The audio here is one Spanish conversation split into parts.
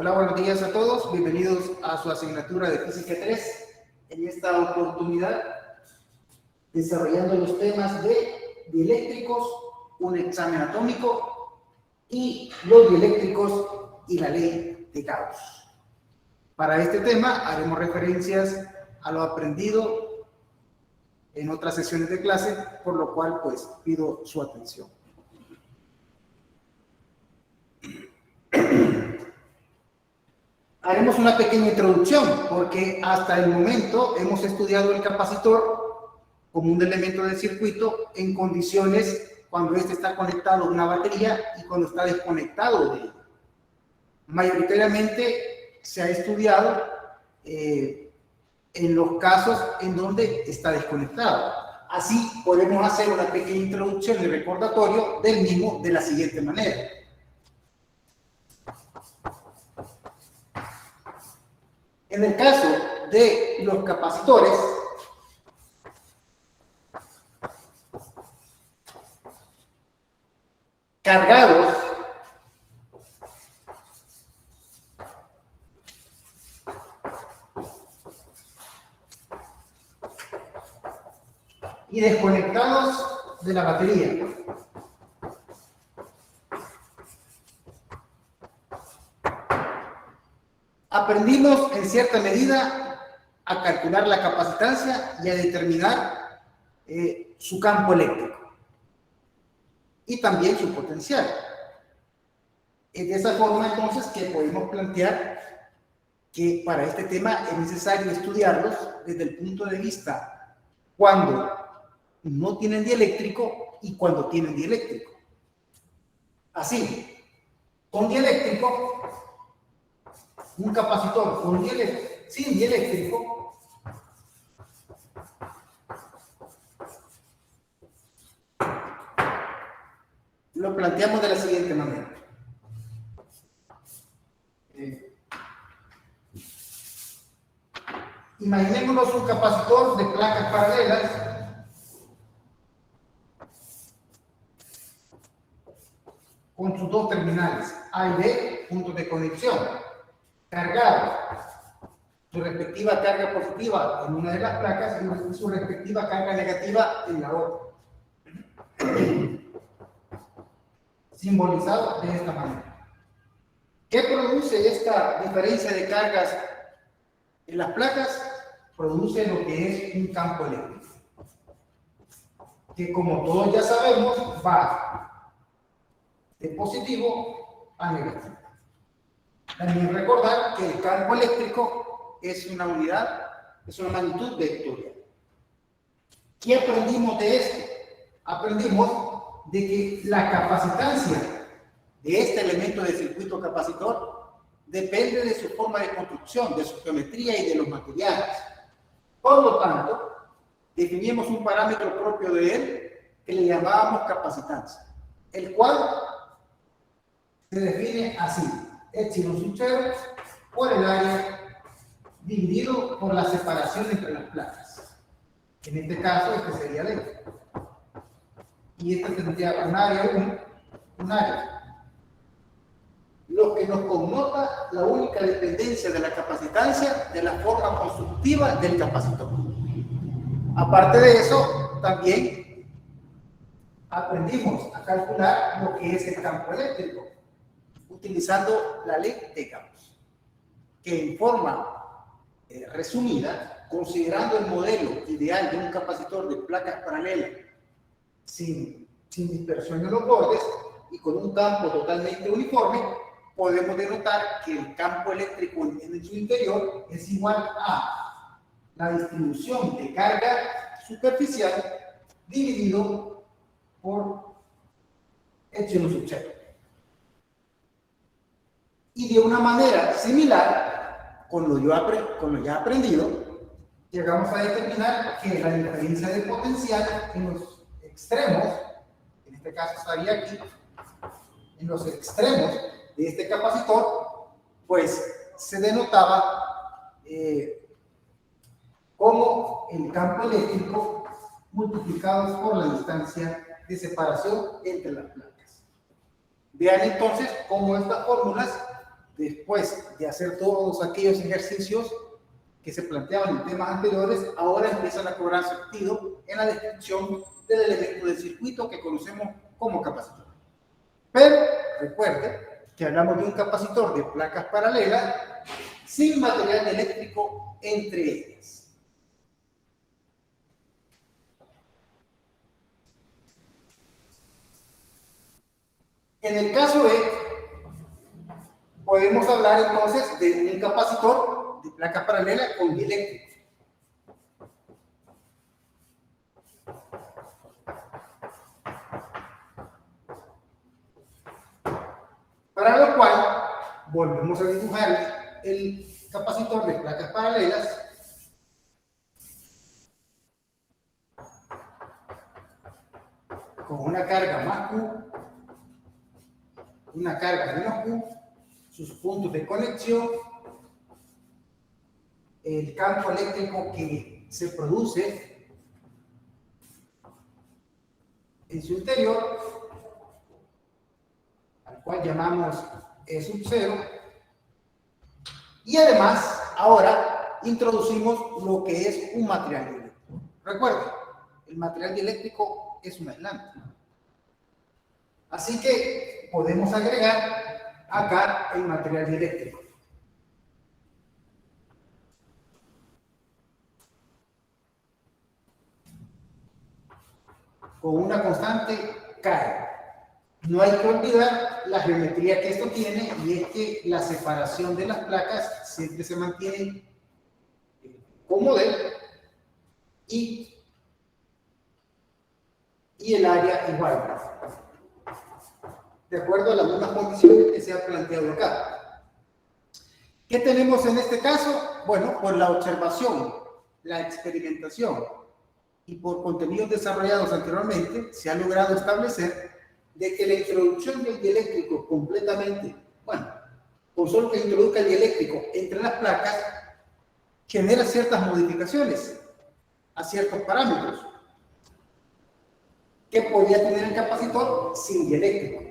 Hola, buenos días a todos. Bienvenidos a su asignatura de Física 3. En esta oportunidad, desarrollando los temas de dieléctricos, un examen atómico y los dieléctricos y la ley de Gauss. Para este tema haremos referencias a lo aprendido en otras sesiones de clase, por lo cual pues pido su atención. Haremos una pequeña introducción, porque hasta el momento hemos estudiado el capacitor como un elemento del circuito en condiciones cuando este está conectado a una batería y cuando está desconectado de ella. Mayoritariamente se ha estudiado en los casos en donde está desconectado. Así podemos hacer una pequeña introducción y recordatorio del mismo de la siguiente manera. En el caso de los capacitores, cargados, y desconectados de la batería, aprendimos en cierta medida a calcular la capacitancia y a determinar su campo eléctrico y también su potencial. Es de esa forma entonces que podemos plantear que para este tema es necesario estudiarlos desde el punto de vista cuando no tienen dieléctrico y cuando tienen dieléctrico. Así, con dieléctrico, un capacitor sin dieléctrico lo planteamos de la siguiente manera. Imaginémonos un capacitor de placas paralelas con sus dos terminales A y B, puntos de conexión, cargados, su respectiva carga positiva en una de las placas y su respectiva carga negativa en la otra. Simbolizado de esta manera. ¿Qué produce esta diferencia de cargas en las placas? Produce lo que es un campo eléctrico, que como todos ya sabemos va de positivo a negativo. También recordar que el campo eléctrico es una unidad, es una magnitud vectorial. ¿Qué aprendimos de esto? Aprendimos de que la capacitancia de este elemento del circuito capacitor depende de su forma de construcción, de su geometría y de los materiales. Por lo tanto, definimos un parámetro propio de él que le llamábamos capacitancia, el cual se define así: epsilon sub 0 por el área dividido por la separación entre las placas. En este caso, este sería D. Y este tendría un área 1, un área. Lo que nos connota la única dependencia de la capacitancia de la forma constructiva del capacitor. Aparte de eso, también aprendimos a calcular lo que es el campo eléctrico, utilizando la ley de Gauss, que en forma resumida, considerando el modelo ideal de un capacitor de placas paralelas sin dispersión en los bordes y con un campo totalmente uniforme, podemos denotar que el campo eléctrico en su interior es igual a la distribución de carga superficial dividido por epsilon sub 0. Y de una manera similar, con lo ya aprendido, llegamos a determinar que la diferencia de potencial en los extremos, en este caso estaría aquí, en los extremos de este capacitor, pues se denotaba como el campo eléctrico multiplicado por la distancia de separación entre las placas. Vean entonces cómo estas fórmulas después de hacer todos aquellos ejercicios que se planteaban en temas anteriores, ahora empiezan a cobrar sentido en la descripción del elemento del circuito que conocemos como capacitor. Pero recuerde que hablamos de un capacitor de placas paralelas sin material eléctrico entre ellas. En el caso E, podemos hablar entonces de un capacitor de placa paralela con dieléctrico. Para lo cual, volvemos a dibujar el capacitor de placas paralelas con una carga más Q, una carga menos Q, sus puntos de conexión, el campo eléctrico que se produce en su interior, al cual llamamos E sub 0, y además ahora introducimos lo que es un material dieléctrico. Recuerden, el material dieléctrico es un aislante. Así que podemos agregar acá el material dieléctrico. Con una constante K. No hay que olvidar la geometría que esto tiene, y es que la separación de las placas siempre se mantiene como D y el área igual, de acuerdo a las mismas condiciones que se han planteado acá. ¿Qué tenemos en este caso? Bueno, por la observación, la experimentación y por contenidos desarrollados anteriormente, se ha logrado establecer de que la introducción del dieléctrico completamente, bueno, con solo que introduzca el dieléctrico entre las placas, genera ciertas modificaciones a ciertos parámetros que podría tener el capacitor sin dieléctrico.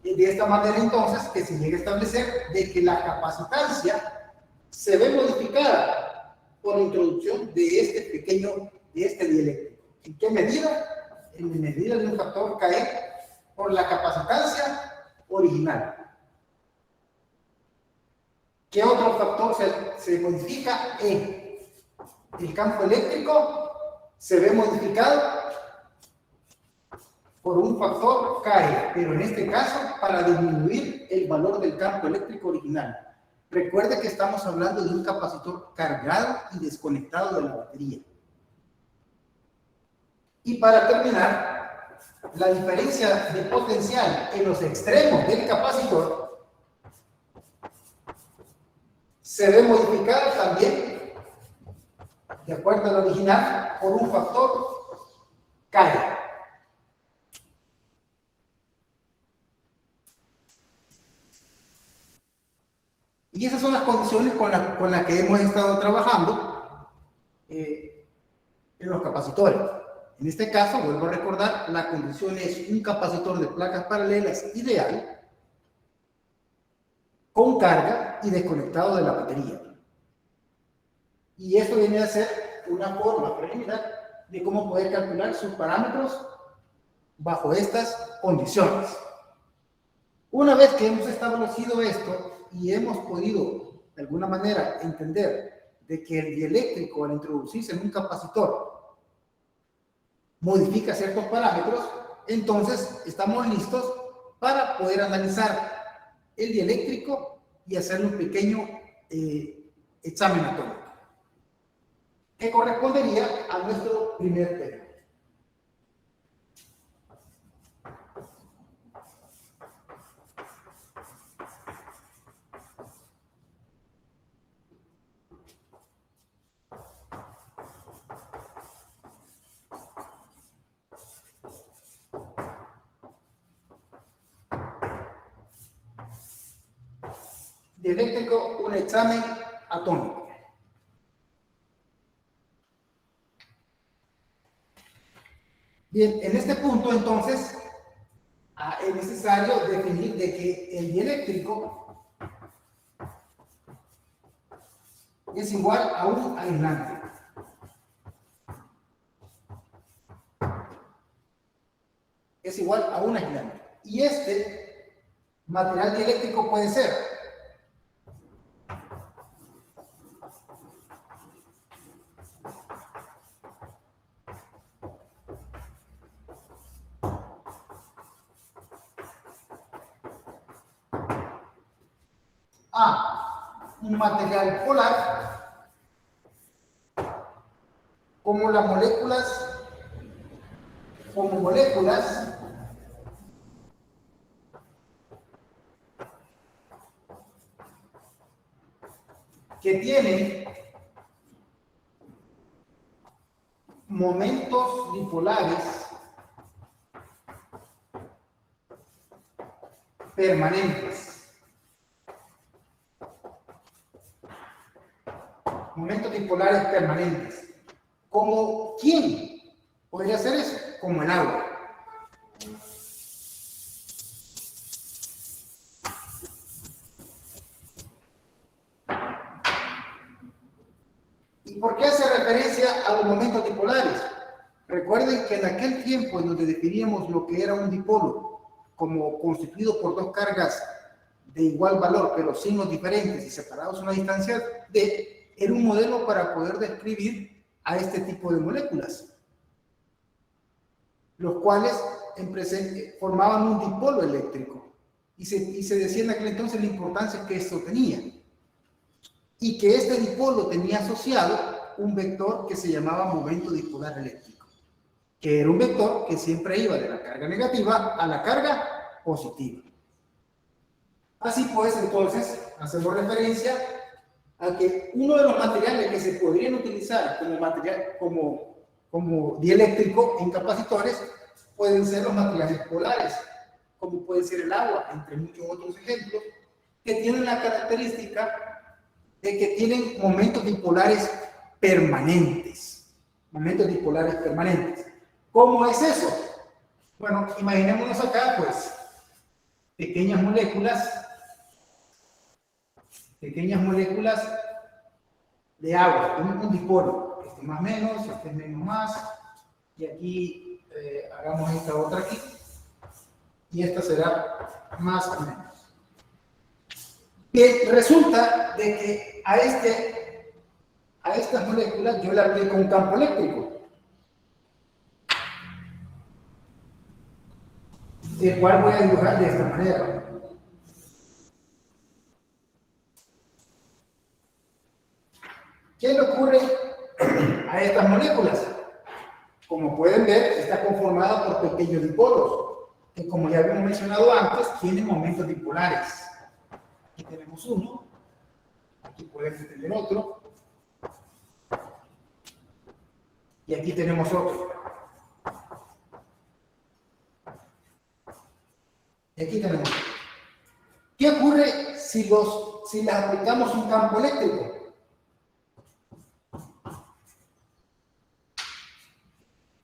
Y de esta manera entonces que se llega a establecer de que la capacitancia se ve modificada por la introducción de este dieléctrico. ¿En qué medida? En medida de un factor K por la capacitancia original. ¿Qué otro factor se modifica? El campo eléctrico se ve modificado por un factor K, pero en este caso para disminuir el valor del campo eléctrico original. Recuerde que estamos hablando de un capacitor cargado y desconectado de la batería. Y para terminar, la diferencia de potencial en los extremos del capacitor se ve modificada también, de acuerdo al original, por un factor K. Y esas son las condiciones con las que hemos estado trabajando en los capacitores. En este caso, vuelvo a recordar, la condición es un capacitor de placas paralelas ideal, con carga y desconectado de la batería. Y esto viene a ser una forma preliminar de cómo poder calcular sus parámetros bajo estas condiciones. Una vez que hemos establecido esto y hemos podido de alguna manera entender de que el dieléctrico al introducirse en un capacitor modifica ciertos parámetros, entonces estamos listos para poder analizar el dieléctrico y hacer un pequeño examen atómico que correspondería a nuestro primer tema. Dieléctrico, un examen atómico. Bien, en este punto entonces es necesario definir de que el dieléctrico es igual a un aislante. Es igual a un aislante. Y este material dieléctrico puede ser A, un material polar, como las moléculas que tienen momentos dipolares permanentes. Momentos dipolares permanentes. ¿Como quién podría ser eso? Como el agua. ¿Y por qué hace referencia a los momentos dipolares? Recuerden que en aquel tiempo en donde definíamos lo que era un dipolo como constituido por dos cargas de igual valor, pero signos diferentes y separados a una distancia d, era un modelo para poder describir a este tipo de moléculas, los cuales en presente formaban un dipolo eléctrico. Y se decía en aquel entonces la importancia que esto tenía. Y que este dipolo tenía asociado un vector que se llamaba momento dipolar eléctrico, que era un vector que siempre iba de la carga negativa a la carga positiva. Así pues, entonces, hacemos referencia a que uno de los materiales que se podrían utilizar como material, como dieléctrico en capacitores, pueden ser los materiales polares, como puede ser el agua, entre muchos otros ejemplos, que tienen la característica de que tienen momentos dipolares permanentes. Momentos dipolares permanentes. ¿Cómo es eso? Bueno, imaginémonos acá, pues, pequeñas moléculas de agua, un dipolo, este más menos, este menos más, y aquí hagamos esta otra aquí, y esta será más o menos. Que resulta de que a estas moléculas yo le aplico un campo eléctrico, el cual voy a dibujar de esta manera. ¿Qué le ocurre a estas moléculas? Como pueden ver, está conformada por pequeños dipolos, que como ya habíamos mencionado antes, tienen momentos dipolares. Aquí tenemos uno, aquí podemos tener otro, y aquí tenemos otro. Y aquí tenemos otro. ¿Qué ocurre si les aplicamos un campo eléctrico?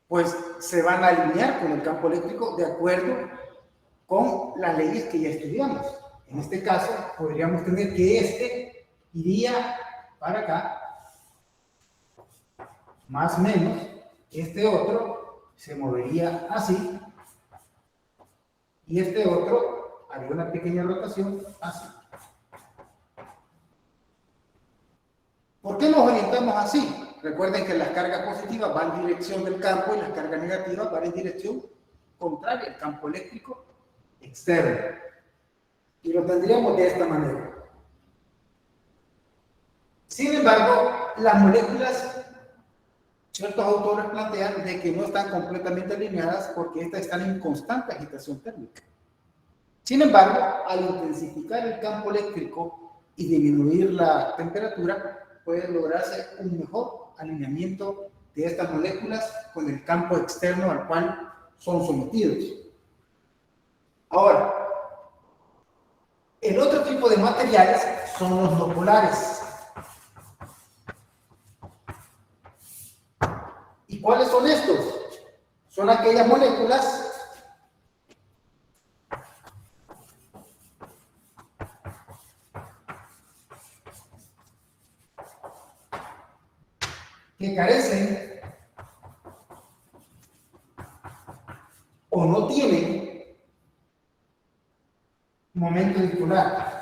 Pues se van a alinear con el campo eléctrico de acuerdo con las leyes que ya estudiamos. En este caso, podríamos tener que este iría para acá, más o menos, este otro se movería así, y este otro haría una pequeña rotación así. ¿Por qué nos orientamos así? Recuerden que las cargas positivas van en dirección del campo y las cargas negativas van en dirección contraria al campo eléctrico externo. Y lo tendríamos de esta manera. Sin embargo, las moléculas, ciertos autores plantean de que no están completamente alineadas porque estas están en constante agitación térmica. Sin embargo, al intensificar el campo eléctrico y disminuir la temperatura, puede lograrse un mejor alineamiento de estas moléculas con el campo externo al cual son sometidos. Ahora, el otro tipo de materiales son los no polares. ¿Y cuáles son estos? Son aquellas moléculas que carecen o no tienen momento dipolar.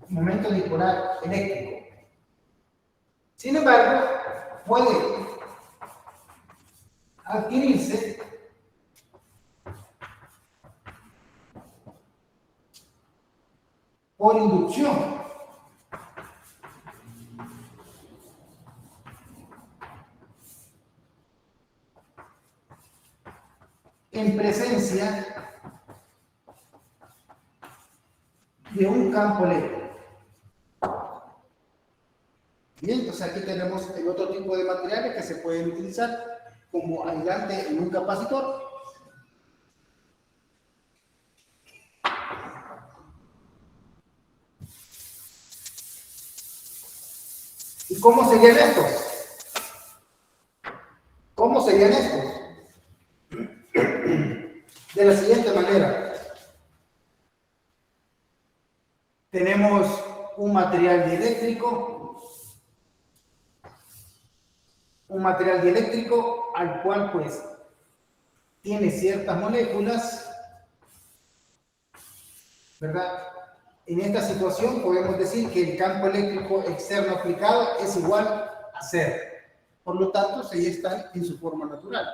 Momento dipolar eléctrico. Sin embargo, puede adquirirse por inducción. En presencia de un campo eléctrico. Bien, entonces aquí tenemos el otro tipo de materiales que se pueden utilizar como aislante en un capacitor. ¿Y cómo serían estos? ¿Cómo serían estos? De la siguiente manera. Tenemos un material dieléctrico, al cual pues tiene ciertas moléculas, ¿verdad? En esta situación podemos decir que el campo eléctrico externo aplicado es igual a 0. Por lo tanto, se están en su forma natural.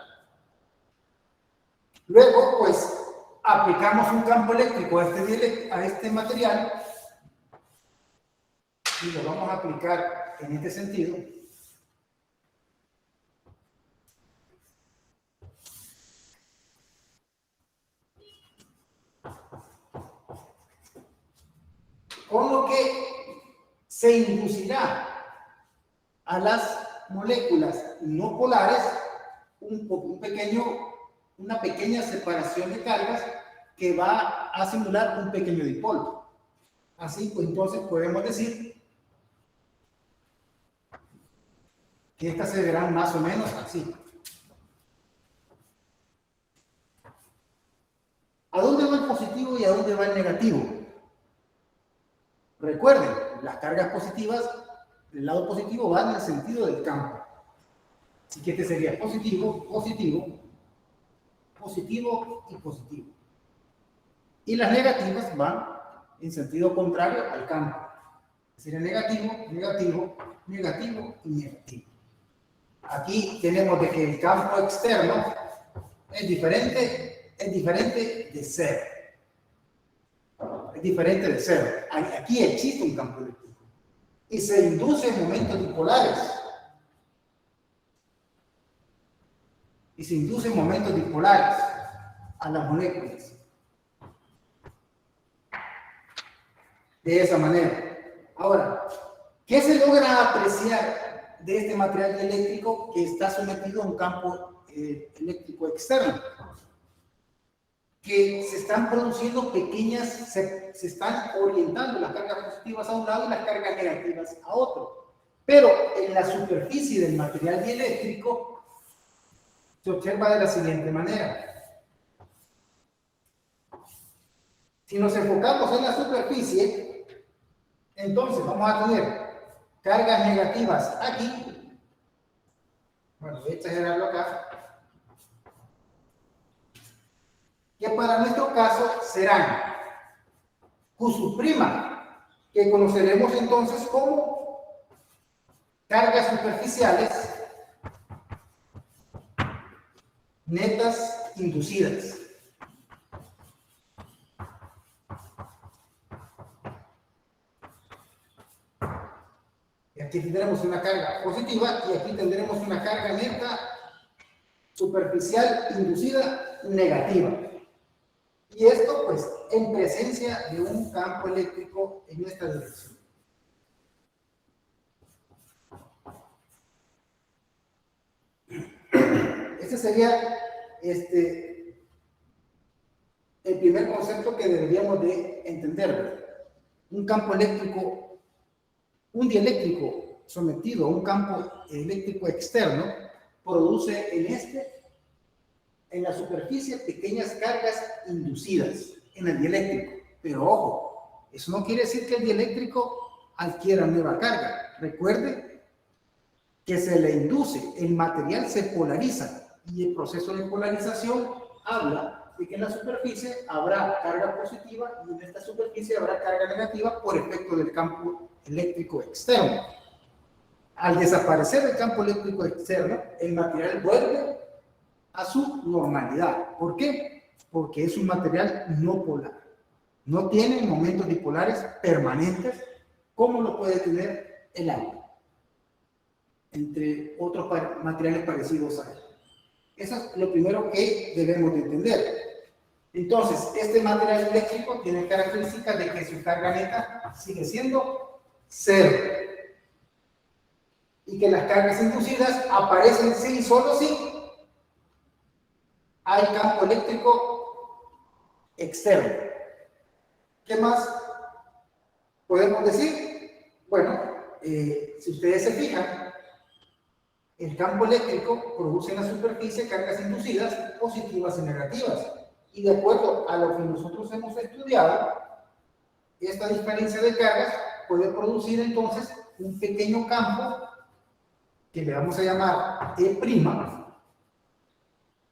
Luego, pues, aplicamos un campo eléctrico a este material y lo vamos a aplicar en este sentido. Con lo que se inducirá a las moléculas no polares una pequeña separación de cargas que va a simular un pequeño dipolo. Así pues, entonces podemos decir que estas se verán más o menos así. ¿A dónde va el positivo y a dónde va el negativo? Recuerden, las cargas positivas del lado positivo van en el sentido del campo. Así que este sería positivo, positivo, positivo y positivo. Y las negativas van en sentido contrario al campo. Sería negativo, negativo, negativo y negativo. Aquí tenemos de que el campo externo es diferente de 0. Es diferente de 0. Aquí existe un campo eléctrico. Y se induce momentos dipolares. A las moléculas. De esa manera. Ahora, ¿qué se logra apreciar de este material eléctrico que está sometido a un campo eléctrico externo? Que se están produciendo se están orientando las cargas positivas a un lado y las cargas negativas a otro. Pero en la superficie del material dieléctrico se observa de la siguiente manera. Si nos enfocamos en la superficie, entonces vamos a tener cargas negativas aquí. Bueno, voy a exagerarlo acá. Que para nuestro caso serán Q', que conoceremos entonces como cargas superficiales netas inducidas. Y aquí tendremos una carga positiva y aquí tendremos una carga neta superficial inducida negativa. Y esto, pues, en presencia de un campo eléctrico en esta dirección. Este sería el primer concepto que deberíamos de entender. Un campo eléctrico, un dieléctrico sometido a un campo eléctrico externo, produce en la superficie pequeñas cargas inducidas. en el dieléctrico. Pero ojo, eso no quiere decir que el dieléctrico adquiera nueva carga. Recuerde que se le induce, el material se polariza y el proceso de polarización habla de que en la superficie habrá carga positiva y en esta superficie habrá carga negativa por efecto del campo eléctrico externo. Al desaparecer el campo eléctrico externo, el material vuelve a su normalidad. ¿Por qué? Porque es un material no polar. No tiene momentos dipolares permanentes como lo puede tener el agua, entre otros materiales parecidos a él. Eso es lo primero que debemos de entender. Entonces, este material eléctrico tiene características de que su carga neta sigue siendo cero y que las cargas inducidas aparecen sí y solo si hay campo eléctrico externo. ¿Qué más podemos decir? Bueno, si ustedes se fijan, el campo eléctrico produce en la superficie cargas inducidas positivas y negativas. Y de acuerdo a lo que nosotros hemos estudiado, esta diferencia de cargas puede producir entonces un pequeño campo que le vamos a llamar E',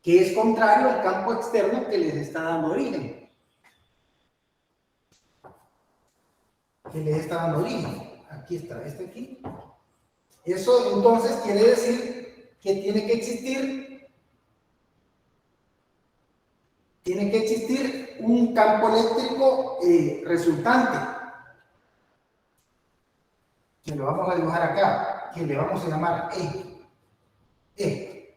que es contrario al campo externo que les está dando origen. Aquí está, este aquí. Eso entonces quiere decir que tiene que existir un campo eléctrico resultante. Que lo vamos a dibujar acá, que le vamos a llamar E.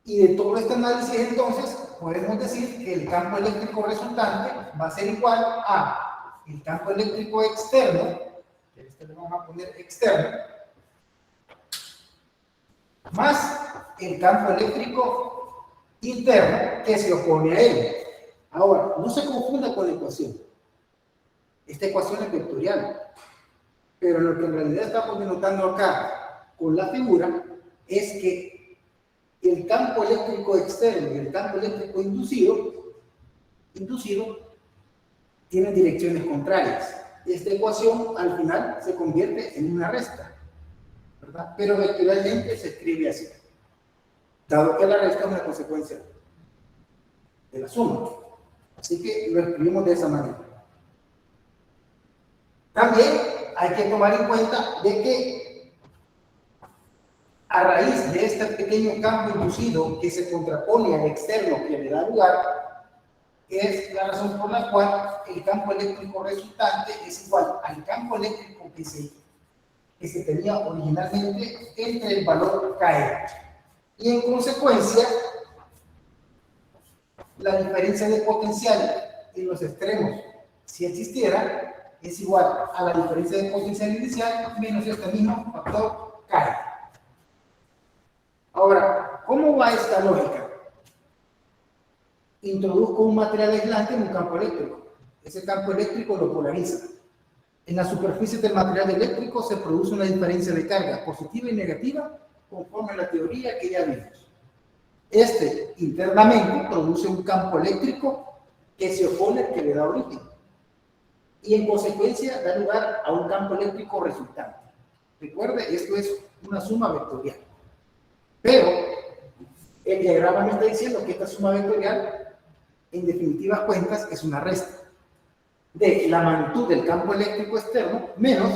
Y de todo este análisis entonces podemos decir que el campo eléctrico resultante va a ser igual a el campo eléctrico externo, que este le vamos a poner externo, más el campo eléctrico interno que se opone a él. Ahora, no se confunda con la ecuación. Esta ecuación es vectorial. Pero lo que en realidad estamos denotando acá con la figura es que el campo eléctrico externo y el campo eléctrico inducido tienen direcciones contrarias. Esta ecuación al final se convierte en una resta, ¿verdad? Pero vectorialmente se escribe así, dado que la resta es una consecuencia de la suma. Así que lo escribimos de esa manera. También hay que tomar en cuenta de que a raíz de este pequeño campo inducido que se contrapone al externo que le da lugar, es la razón por la cual el campo eléctrico resultante es igual al campo eléctrico que se tenía originalmente entre el valor K. Y en consecuencia, la diferencia de potencial en los extremos, si existiera, es igual a la diferencia de potencial inicial menos este mismo factor K. Ahora, ¿cómo va esta lógica? Introduzco un material aislante en un campo eléctrico. Ese campo eléctrico lo polariza. En la superficie del material eléctrico se produce una diferencia de carga positiva y negativa conforme a la teoría que ya vimos. Este internamente produce un campo eléctrico que se opone al que le da origen. Y en consecuencia da lugar a un campo eléctrico resultante. Recuerde, esto es una suma vectorial. Pero el diagrama me está diciendo que esta suma vectorial, en definitivas cuentas, es una resta de la magnitud del campo eléctrico externo menos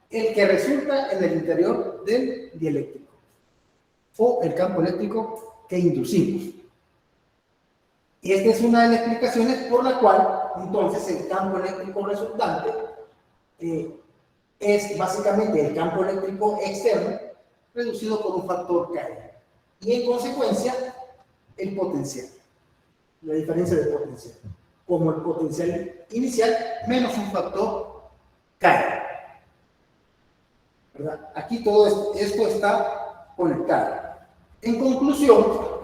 el que resulta en el interior del dieléctrico o el campo eléctrico que inducimos. Y esta es una de las explicaciones por la cual entonces el campo eléctrico resultante es básicamente el campo eléctrico externo reducido por un factor K. Y en consecuencia el potencial, la diferencia de potencial, como el potencial inicial menos un factor K. ¿Verdad? Aquí todo esto está conectado. En conclusión,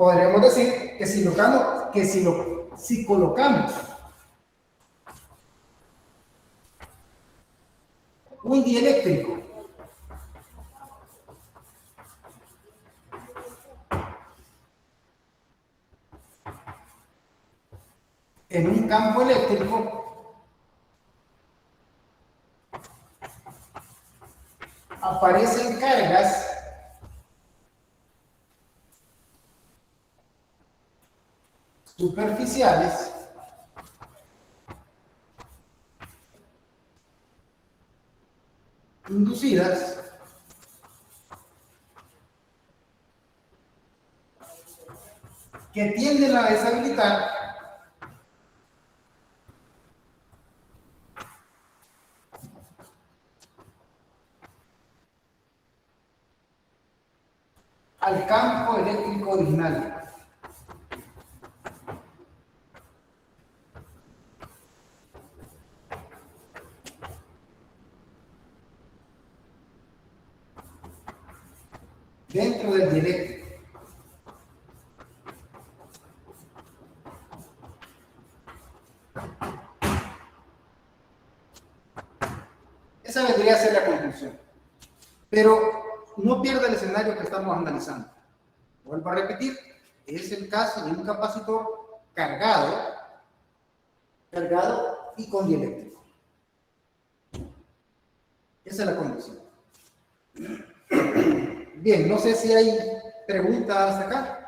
podríamos decir que si colocamos un dieléctrico en un campo eléctrico, aparecen cargas superficiales inducidas que tienden a deshabilitar al campo eléctrico original. Dentro del dieléctrico. Esa vendría a ser la conclusión. Pero no pierda el escenario que estamos analizando. Vuelvo a repetir, es el caso de un capacitor cargado y con dieléctrico. Esa es la condición. Bien, no sé si hay preguntas acá.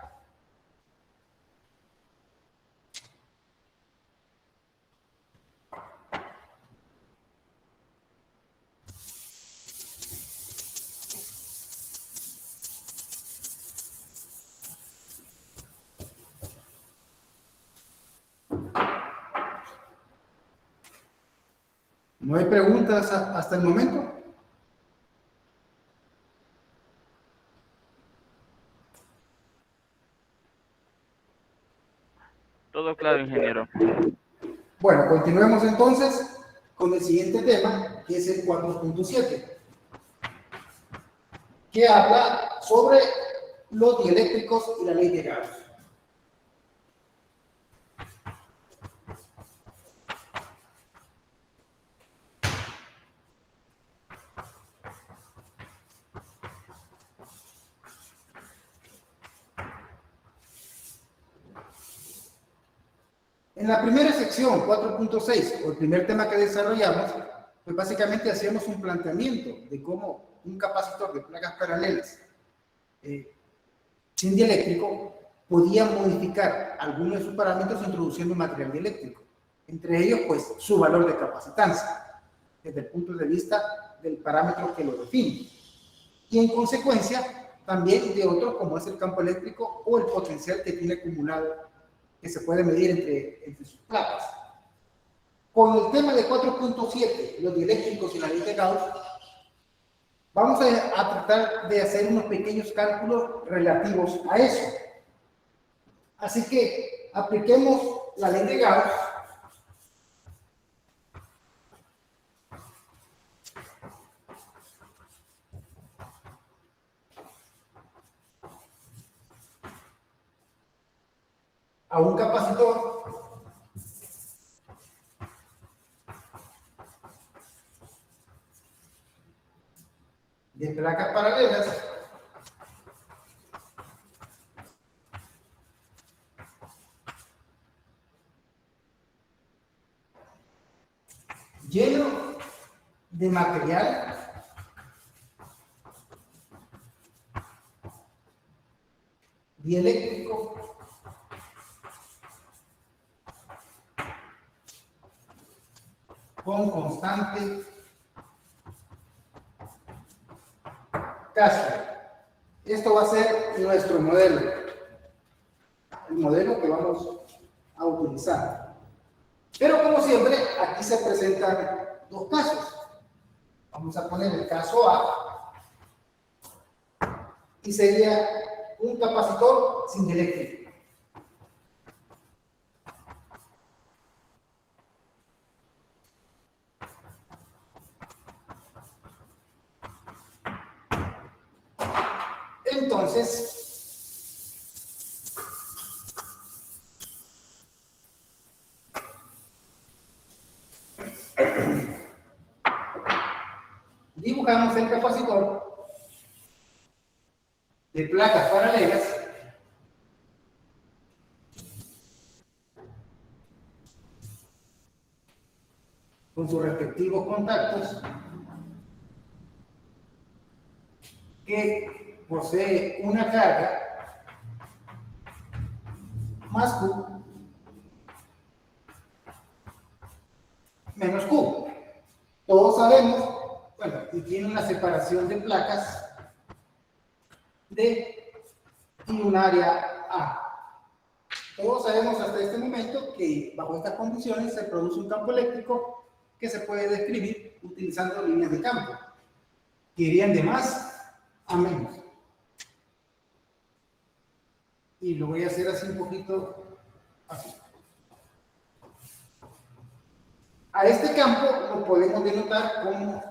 ¿No hay preguntas hasta el momento? Todo claro, ingeniero. Bueno, continuemos entonces con el siguiente tema, que es el 4.7, que habla sobre los dieléctricos y la ley de Gauss. En la primera sección, 4.6, o el primer tema que desarrollamos, pues básicamente hacíamos un planteamiento de cómo un capacitor de placas paralelas sin dieléctrico podía modificar algunos de sus parámetros introduciendo un material dieléctrico. Entre ellos, pues, su valor de capacitancia, desde el punto de vista del parámetro que lo define. Y en consecuencia, también de otros, como es el campo eléctrico o el potencial que tiene acumulado, que se puede medir entre sus placas. Con el tema de 4.7, los dieléctricos y la ley de Gauss, vamos a tratar de hacer unos pequeños cálculos relativos a eso. Así que apliquemos la ley de Gauss a un capacitor de placas paralelas lleno de material dieléctrico con constante caso. Esto va a ser nuestro modelo, el modelo que vamos a utilizar. Pero como siempre, aquí se presentan dos casos. Vamos a poner el caso A y sería un capacitor sin dieléctrico. Entonces, dibujamos el capacitor de placas paralelas con sus respectivos contactos que posee una carga más Q menos Q. Todos sabemos, bueno, y tiene una separación de placas D y un área A. Todos sabemos hasta este momento que bajo estas condiciones se produce un campo eléctrico que se puede describir utilizando líneas de campo, que irían de más a menos. Y lo voy a hacer así un poquito así. A este campo lo podemos denotar como,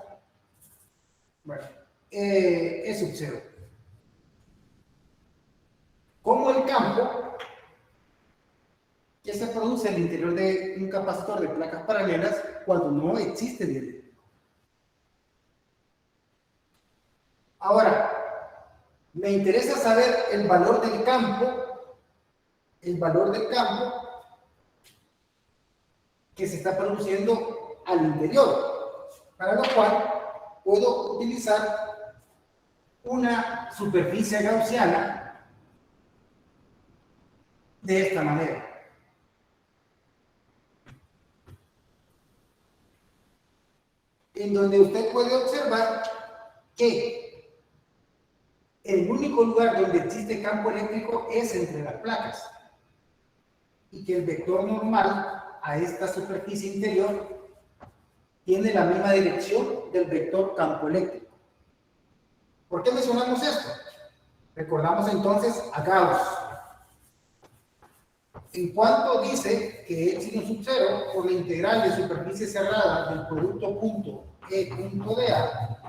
bueno, E sub 0. Como el campo que se produce al interior de un capacitor de placas paralelas cuando no existe diélectrico. Ahora, me interesa saber el valor del campo que se está produciendo al interior, para lo cual puedo utilizar una superficie gaussiana de esta manera. En donde usted puede observar que el único lugar donde existe campo eléctrico es entre las placas y que el vector normal a esta superficie interior tiene la misma dirección del vector campo eléctrico. ¿Por qué mencionamos esto? Recordamos entonces a Gauss. En cuanto dice que E sino sub 0 por la integral de superficie cerrada del producto punto E punto de A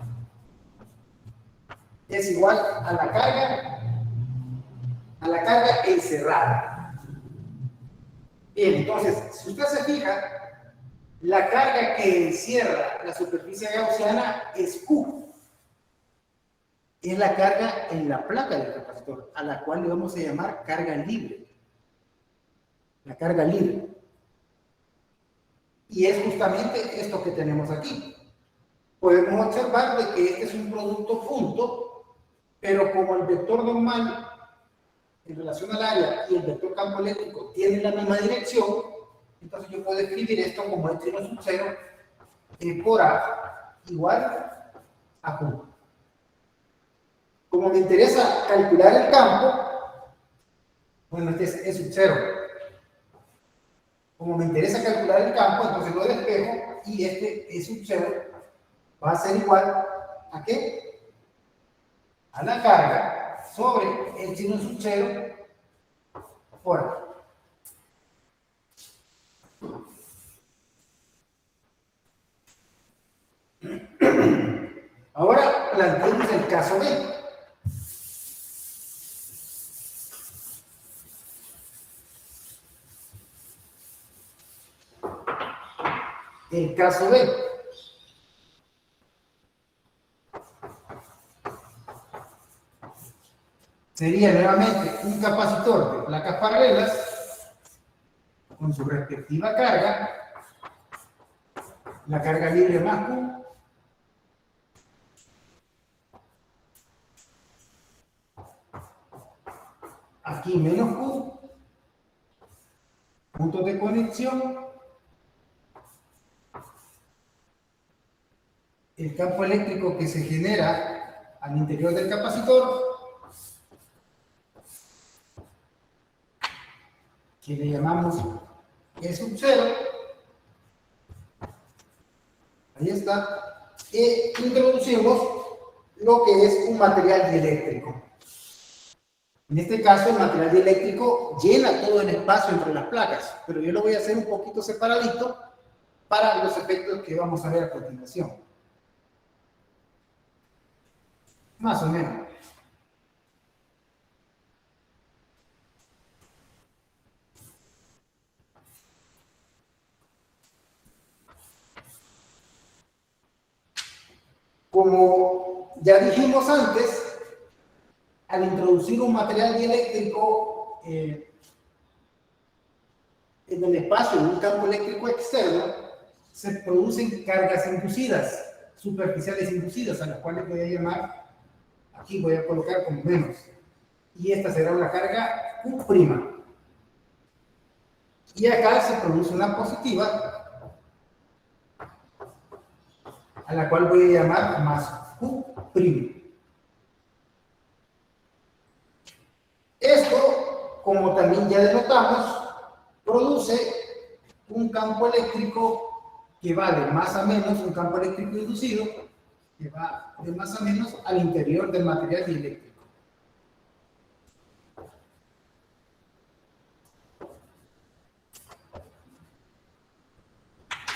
es igual a la carga encerrada. Bien, entonces, si usted se fija, la carga que encierra la superficie gaussiana es Q. Es la carga en la placa del capacitor, a la cual le vamos a llamar carga libre. La carga libre. Y es justamente esto que tenemos aquí. Podemos observar de que este es un producto punto, pero como el vector normal en relación al área y el vector campo eléctrico tienen la misma dirección, entonces yo puedo escribir esto como E sino sub 0 por A igual a Q. Como me interesa calcular el campo, bueno, este es E sub 0. Como me interesa calcular el campo, entonces lo despejo y este E sub 0 va a ser igual ¿a qué? A la carga sobre el sino sub 0 por A. Ahora planteemos el caso B. El caso B. Sería nuevamente un capacitor de placas paralelas con su respectiva carga, la carga libre más Q, aquí menos Q, puntos de conexión, el campo eléctrico que se genera al interior del capacitor, que le llamamos E sub 0, ahí está, e introducimos lo que es un material dieléctrico. En este caso, el material dieléctrico llena todo el espacio entre las placas, pero yo lo voy a hacer un poquito separadito para los efectos que vamos a ver a continuación. Más o menos. Como ya dijimos antes, al introducir un material dieléctrico en el espacio de un campo eléctrico externo, se producen cargas inducidas, superficiales inducidas, a las cuales voy a llamar, aquí voy a colocar como menos. Y esta será una carga Q'. Y acá se produce una positiva, a la cual voy a llamar más Q'. Esto, como también ya denotamos, produce un campo eléctrico que va de más a menos, un campo eléctrico inducido, que va de más a menos al interior del material dieléctrico.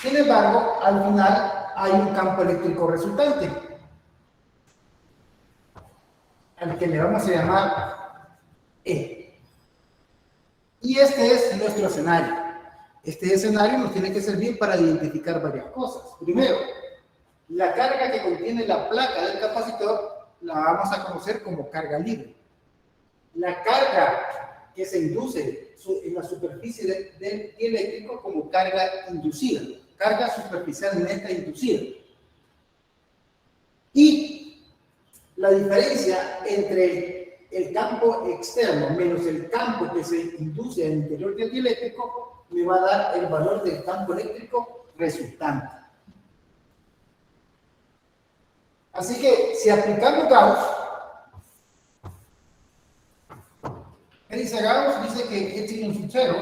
Sin embargo, al final hay un campo eléctrico resultante, al que le vamos a llamar E. Y este es nuestro escenario. Este escenario nos tiene que servir para identificar varias cosas. Primero, la carga que contiene la placa del capacitor la vamos a conocer como carga libre. La carga que se induce en la superficie del dieléctrico como carga inducida, carga superficial neta inducida. Y la diferencia entre el campo externo menos el campo que se induce al interior del dieléctrico me va a dar el valor del campo eléctrico resultante. Así que si aplicamos Gauss, ¿qué dice Gauss? Dice que epsilon sub 0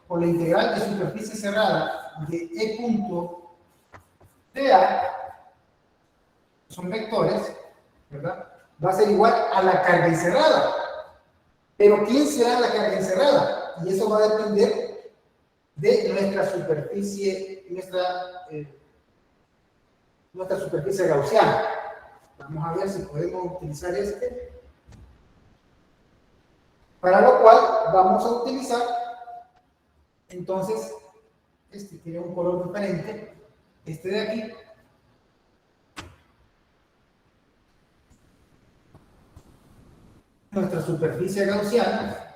por la integral de superficie cerrada de E punto TA, son vectores, ¿verdad? Va a ser igual a la carga encerrada. Pero ¿quién será la carga encerrada? Y eso va a depender de nuestra superficie, nuestra superficie gaussiana. Vamos a ver si podemos utilizar este. Para lo cual vamos a utilizar, entonces, este tiene un color diferente, este de aquí. Nuestra superficie gaussiana,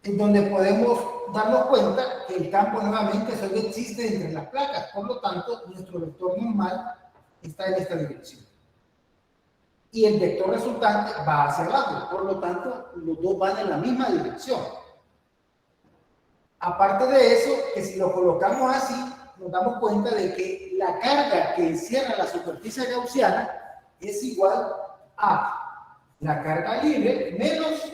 en donde podemos darnos cuenta que el campo nuevamente solo existe entre las placas, por lo tanto, nuestro vector normal está en esta dirección. Y el vector resultante va hacia abajo, por lo tanto, los dos van en la misma dirección. Aparte de eso, que si lo colocamos así, nos damos cuenta de que la carga que encierra la superficie gaussiana es igual a la carga libre menos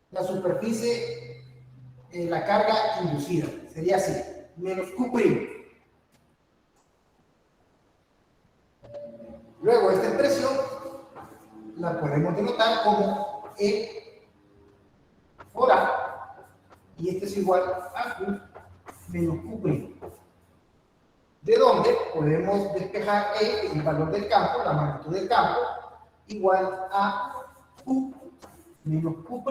la superficie, la carga inducida. Sería así, menos Q'. Luego, esta expresión la podemos denotar como E por A, y este es igual a Q menos Q'. De donde podemos despejar E, el valor del campo, la magnitud del campo, igual a Q menos Q'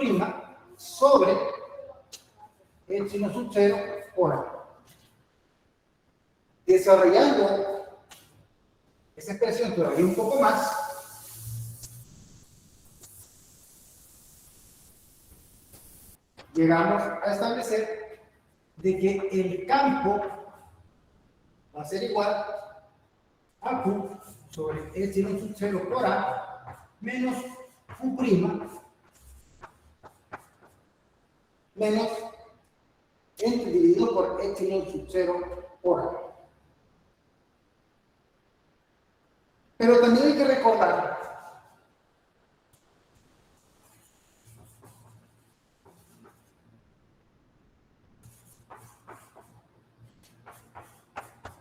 sobre epsilon sub 0 por A. Desarrollando esa expresión todavía un poco más, llegamos a establecer de que el campo va a ser igual a Q sobre epsilon sub 0 por A menos Q' menos entre dividido por epsilon sub 0 por A. Pero también hay que recordar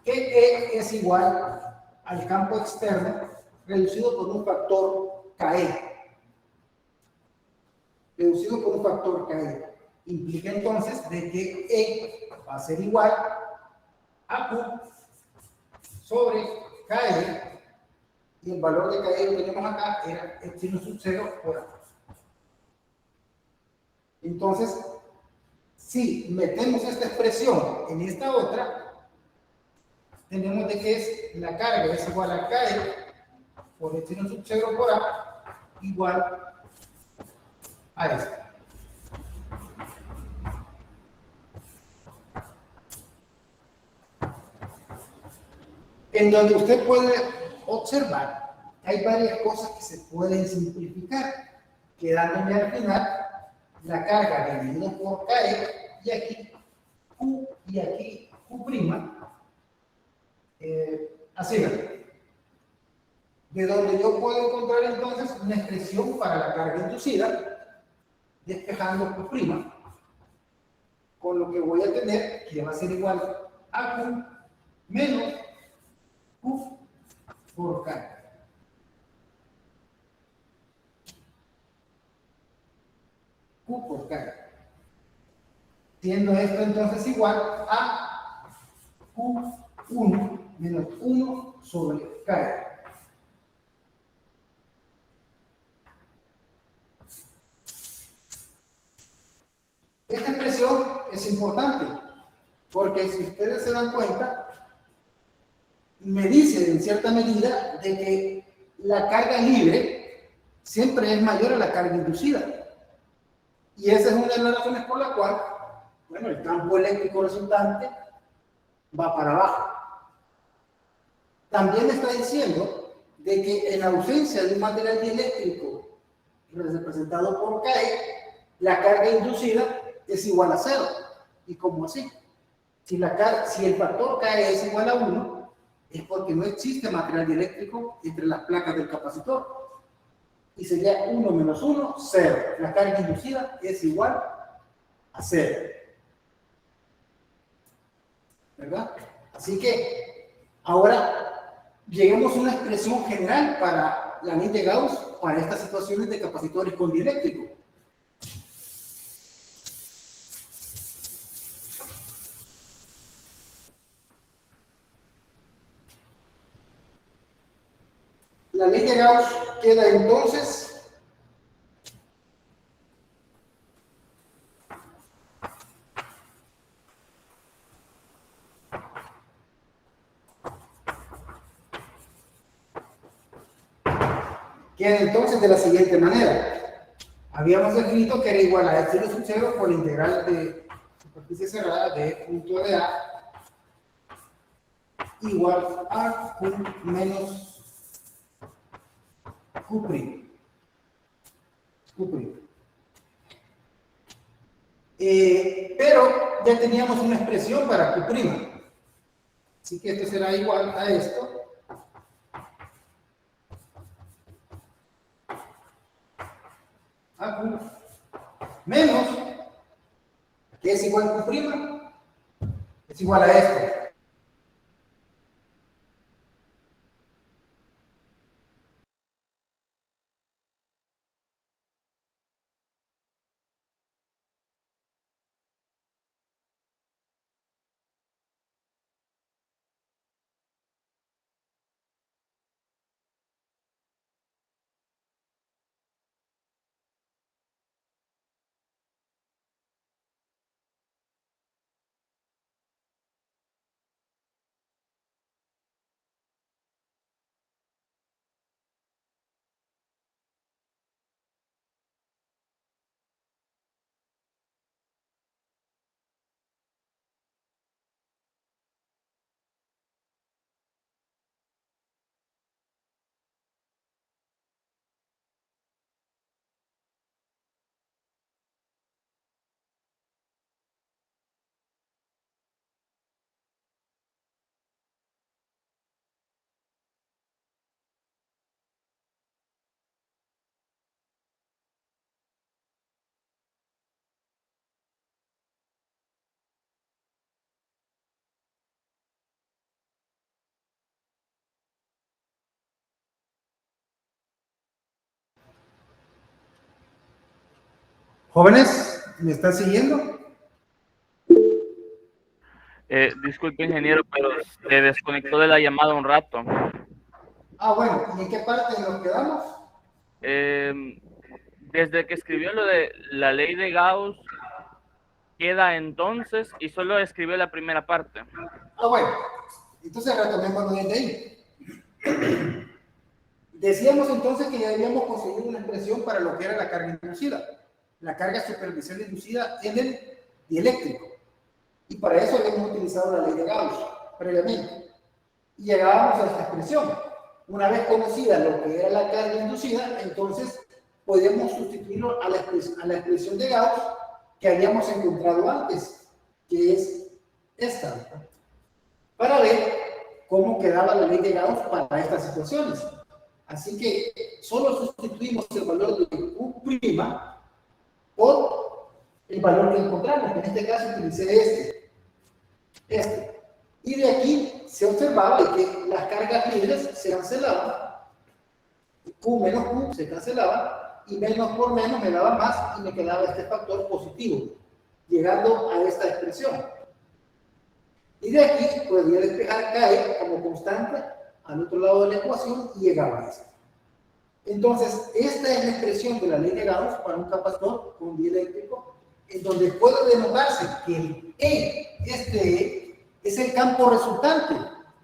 que E es igual al campo externo reducido por un factor KE. Reducido por un factor KE. Implica entonces de que E va a ser igual a Q sobre KE, y el valor de KE que tenemos acá era epsilon sub 0 por A. Entonces, Si metemos esta expresión en esta otra, tenemos de que es la carga es igual a K por epsilon sub 0 por A igual a esto. En donde usted puede observar, hay varias cosas que se pueden simplificar, quedándome al final la carga dividida por K y aquí Q y aquí Q', así ¿no? De donde yo puedo encontrar entonces una expresión para la carga inducida, despejando Q', con lo que voy a tener que va a ser igual a Q menos Q por K. Q por K. Siendo esto entonces igual a Q1 menos 1 sobre K. Esta expresión es importante, porque si ustedes se dan cuenta, me dice en cierta medida de que la carga libre siempre es mayor a la carga inducida. Y esa es una de las razones por la cual, bueno, el campo eléctrico resultante va para abajo. También está diciendo de que en ausencia de un material dieléctrico representado por K, la carga inducida es igual a 0. ¿Y cómo así? Si el factor K es igual a 1, es porque no existe material dieléctrico entre las placas del capacitor. Y sería 1 menos 1, 0. La carga inducida es igual a 0. ¿Verdad? Así que ahora lleguemos a una expresión general para la ley de Gauss para estas situaciones de capacitores con dieléctrico. La ley de Gauss queda entonces de la siguiente manera. Habíamos escrito que era igual a epsilon sub 0 por la integral de superficie cerrada de punto de A igual a Q menos Q'. Pero ya teníamos una expresión para Q'. Así que esto será igual a esto. A Q menos, que es igual a Q', es igual a esto. Jóvenes, ¿me están siguiendo? Disculpe, ingeniero, pero se desconectó de la llamada un rato. Ah, bueno, ¿y en qué parte nos quedamos? Desde que escribió lo de la ley de Gauss, queda entonces y solo escribió la primera parte. Bueno, entonces retomemos desde ahí. Decíamos entonces que ya habíamos conseguido una expresión para lo que era la carga inducida, la carga superficial inducida en el dieléctrico. Y para eso habíamos utilizado la ley de Gauss previamente. Y llegábamos a esta expresión. Una vez conocida lo que era la carga inducida, entonces podemos sustituirlo a la expresión de Gauss que habíamos encontrado antes, que es esta, para ver cómo quedaba la ley de Gauss para estas situaciones. Así que solo sustituimos el valor de Q' por el valor que encontramos, que en este caso utilicé este. Y de aquí se observaba que las cargas libres se cancelaban, Q menos Q se cancelaban, y menos por menos me daba más y me quedaba este factor positivo, llegando a esta expresión. Y de aquí podría despejar K como constante al otro lado de la ecuación y llegaba a esto. Entonces, esta es la expresión de la ley de Gauss para un capacitor con dieléctrico, en donde puede denotarse que el este es el campo resultante.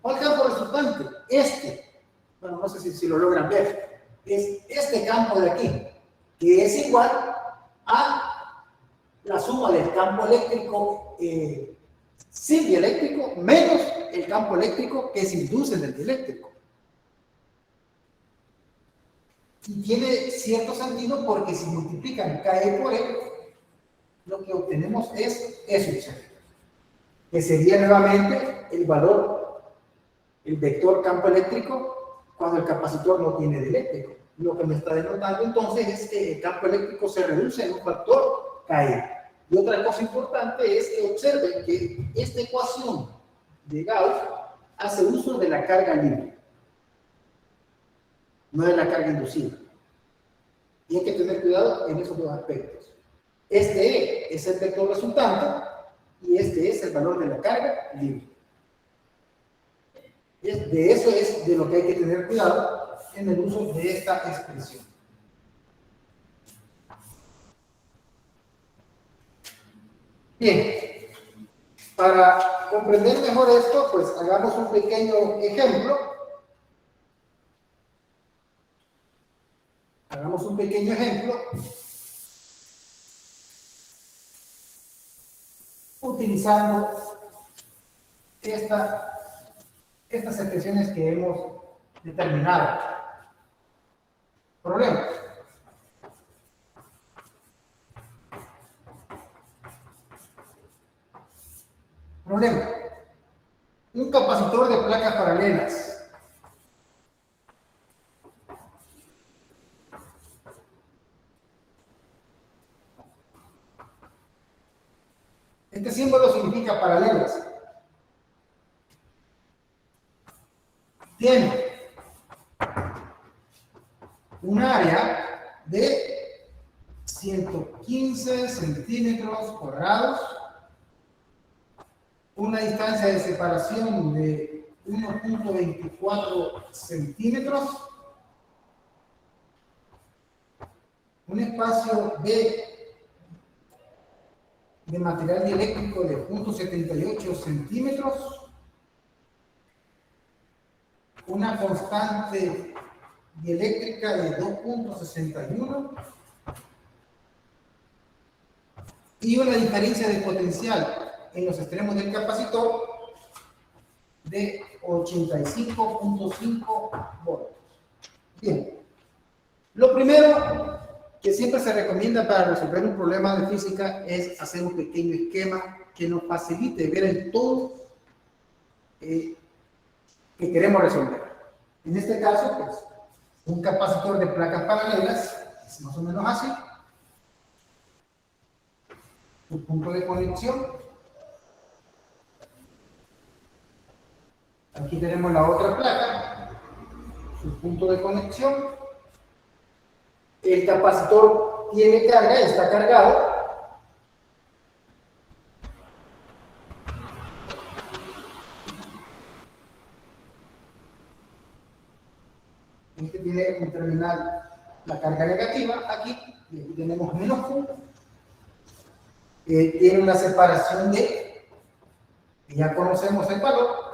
¿Cuál campo resultante? Bueno, no sé si lo logran ver. Es este campo de aquí, que es igual a la suma del campo eléctrico sin dieléctrico menos el campo eléctrico que se induce en el dieléctrico. Y tiene cierto sentido porque si multiplican KE por E, lo que obtenemos es eso, que sería nuevamente el valor, el vector campo eléctrico cuando el capacitor no tiene dieléctrico. Lo que me está denotando entonces es que el campo eléctrico se reduce en un factor KE. Y otra cosa importante es que observen que esta ecuación de Gauss hace uso de la carga libre, no de la carga inducida. Y hay que tener cuidado en esos dos aspectos. Este es el vector resultante y este es el valor de la carga libre. De eso es de lo que hay que tener cuidado en el uso de esta expresión. Bien, para comprender mejor esto, pues hagamos un pequeño ejemplo. Hagamos un pequeño ejemplo utilizando estas expresiones que hemos determinado. Problema. Un capacitor de placas paralelas. Este símbolo significa paralelas. Tiene un área de 115 centímetros cuadrados, una distancia de separación de 1.24 centímetros, un espacio de material dieléctrico de 0.78 centímetros, una constante dieléctrica de 2.61 y una diferencia de potencial en los extremos del capacitor de 85.5 voltios. Bien, lo primero que siempre se recomienda para resolver un problema de física es hacer un pequeño esquema que nos facilite ver el todo que queremos resolver. En este caso, pues, un capacitor de placas paralelas es más o menos así. Un punto de conexión. Aquí tenemos la otra placa, su punto de conexión. El capacitor tiene carga, está cargado. Este tiene un terminal, la carga negativa aquí, y aquí tenemos menos Q. tiene una separación de, ya conocemos el valor.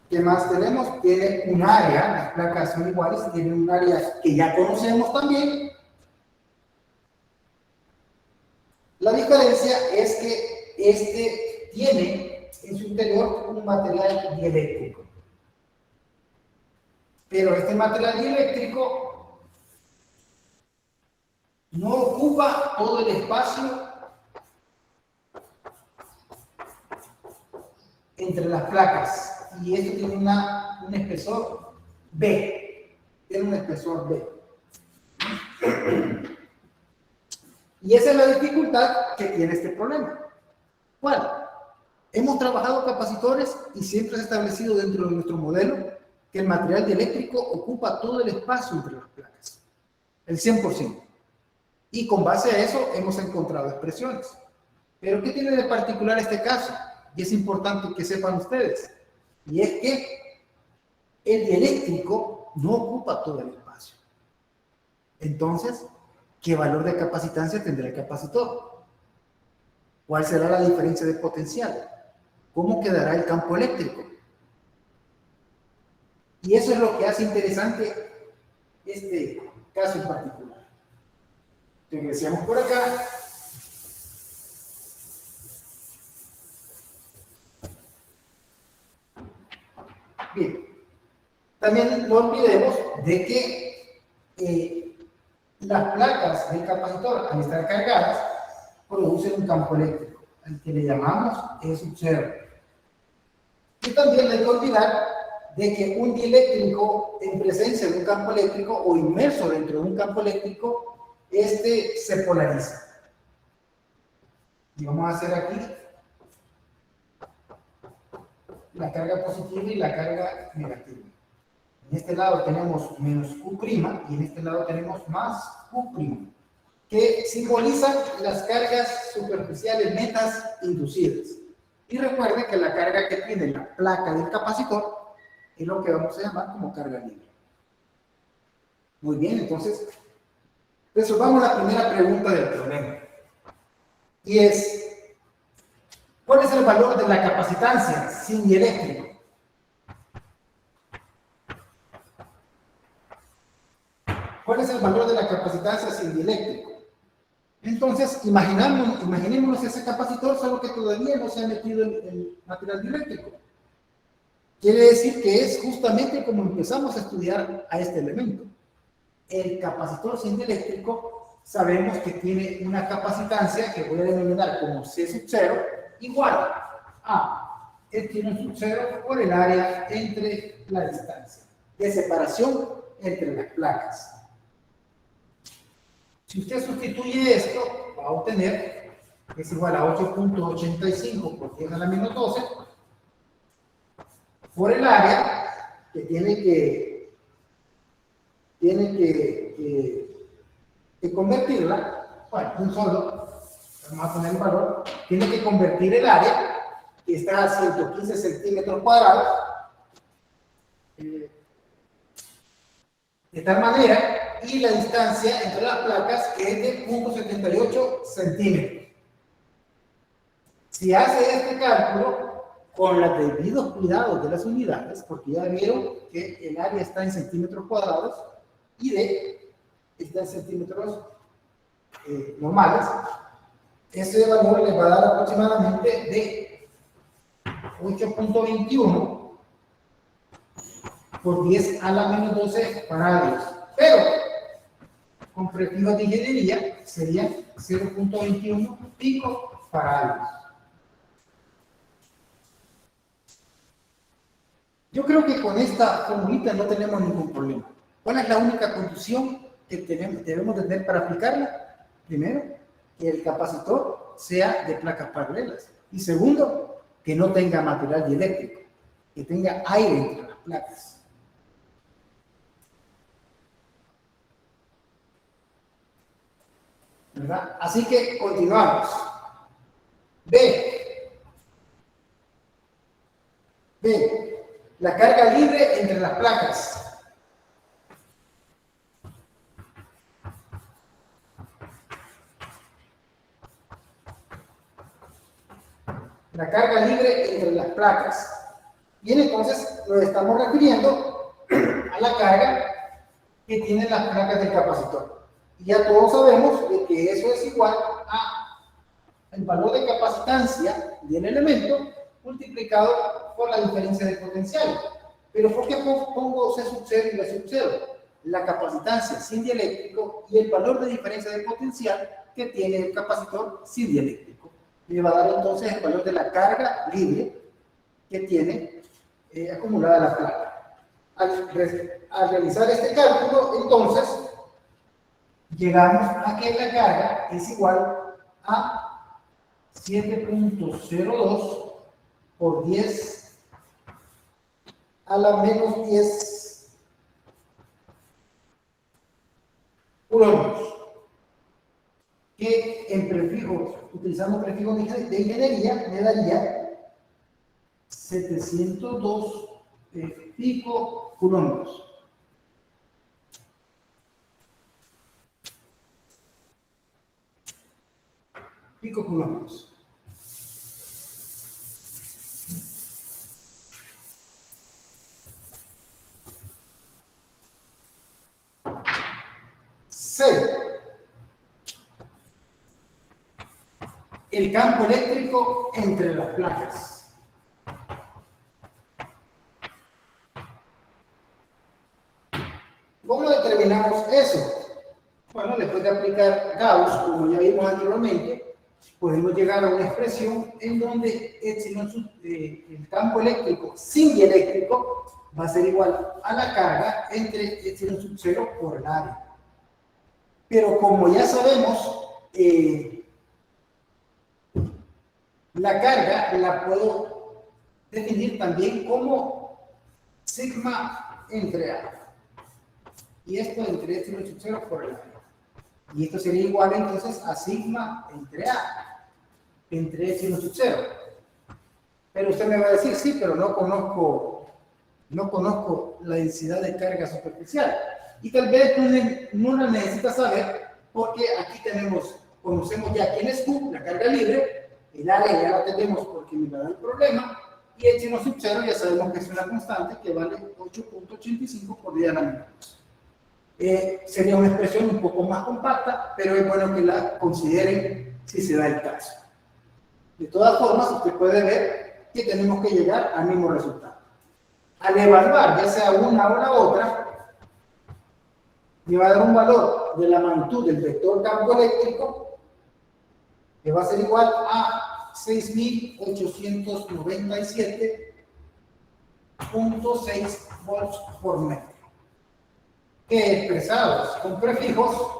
¿Qué más tenemos? Tiene un área, las placas son iguales, tiene un área que ya conocemos también. La diferencia es que este tiene en su interior un material dieléctrico. Pero este material dieléctrico no ocupa todo el espacio entre las placas. Y esto tiene un espesor B. Tiene un espesor B. Y esa es la dificultad que tiene este problema. ¿Cuál? Hemos trabajado capacitores y siempre se ha establecido dentro de nuestro modelo que el material dieléctrico ocupa todo el espacio entre las placas, el 100%. Y con base a eso hemos encontrado expresiones. Pero ¿qué tiene de particular este caso? Y es importante que sepan ustedes. Y es que el dieléctrico no ocupa todo el espacio. Entonces, ¿qué valor de capacitancia tendrá el capacitor? ¿Cuál será la diferencia de potencial? ¿Cómo quedará el campo eléctrico? Y eso es lo que hace interesante este caso en particular. Regresemos por acá. Bien. También no olvidemos de que las placas del capacitor, al estar cargadas, producen un campo eléctrico, al que le llamamos E sub 0. Y también no hay que olvidar de que un dieléctrico en presencia de un campo eléctrico o inmerso dentro de un campo eléctrico, este se polariza. Y vamos a hacer aquí la carga positiva y la carga negativa. En este lado tenemos menos Q' y en este lado tenemos más Q', que simbolizan las cargas superficiales netas inducidas. Y recuerden que la carga que tiene la placa del capacitor es lo que vamos a llamar como carga libre. Muy bien, entonces, resolvamos la primera pregunta del problema. Y es, ¿cuál es el valor de la capacitancia sin dieléctrico? ¿Cuál es el valor de la capacitancia sin dieléctrico? Entonces, imaginémonos ese capacitor, solo que todavía no se ha metido en material dieléctrico. Quiere decir que es justamente como empezamos a estudiar a este elemento. El capacitor sin dieléctrico sabemos que tiene una capacitancia que voy a denominar como C sub 0 igual a epsilon sub 0 por el área entre la distancia de separación entre las placas. Si usted sustituye esto, va a obtener que es igual a 8.85 por 10 a la menos 12 por el área que tiene que convertirla, bueno, un solo, vamos a poner el valor, tiene que convertir el área que está a 115 centímetros cuadrados de tal manera, y la distancia entre las placas que es de 0.78 centímetros. Si hace este cálculo con los debidos cuidados de las unidades, porque ya vieron que el área está en centímetros cuadrados y D está en centímetros normales, ese valor le va a dar aproximadamente de 8.21 por 10 a la menos 12 farads. Pero con prefijos de ingeniería sería 0.21 picofarads. Yo creo que con esta formulita no tenemos ningún problema. ¿Cuál es la única condición que debemos tener para aplicarla? Primero, que el capacitor sea de placas paralelas. Y segundo, que no tenga material dieléctrico, que tenga aire entre las placas. ¿Verdad? Así que continuamos. B. La carga libre entre las placas. la carga libre entre las placas. Bien, entonces nos estamos refiriendo a la carga que tienen las placas del capacitor. Y ya todos sabemos de que eso es igual a el valor de capacitancia del elemento multiplicado por la diferencia de potencial. Pero ¿por qué pongo C sub 0 y B sub 0? La capacitancia sin dieléctrico y el valor de diferencia de potencial que tiene el capacitor sin dieléctrico. Me va a dar entonces el valor de la carga libre que tiene acumulada la placa. Al realizar este cálculo, entonces, llegamos a que la carga es igual a 7.02 por 10 a la menos 10 coulombs, que en prefijos, utilizando prefijos de ingeniería, me daría 702 pico coulombs. Pico coulombs. C. El campo eléctrico entre las placas. ¿Cómo determinamos eso? Bueno, después de aplicar Gauss, como ya vimos anteriormente, podemos llegar a una expresión en donde el campo eléctrico sin dieléctrico va a ser igual a la carga entre epsilon sub 0 por el área. Pero como ya sabemos, la carga la puedo definir también como sigma entre A. Y esto entre epsilon sub 0 por el área. Y esto sería igual entonces a sigma entre A, entre epsilon sub 0. Pero usted me va a decir, sí, pero no conozco la densidad de carga superficial. Y tal vez no la necesita saber, porque aquí conocemos ya quién es Q, la carga libre, el área ya la tenemos porque me va a dar el problema, y epsilon sub 0 ya sabemos que es una constante que vale 8.85 por 10 a la menos. Sería una expresión un poco más compacta, pero es bueno que la consideren si se da el caso. De todas formas, usted puede ver que tenemos que llegar al mismo resultado. Al evaluar, ya sea una o la otra, me va a dar un valor de la magnitud del vector campo eléctrico que va a ser igual a 6.897.6 volts por metro, que expresados con prefijos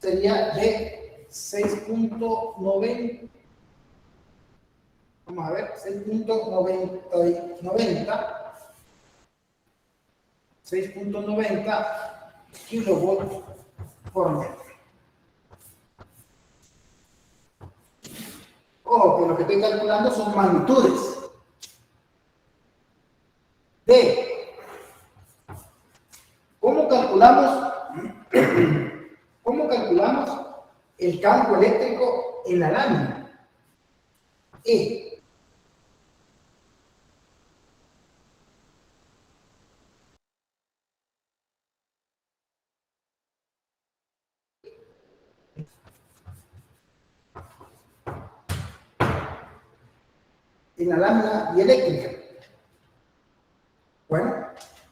sería de 6.90, vamos a ver, 6.90 kilovolts por metro. Ojo, que lo que estoy calculando son magnitudes. D. ¿Cómo calculamos el campo eléctrico en la lámina? E. En la lámina dieléctrica. Bueno,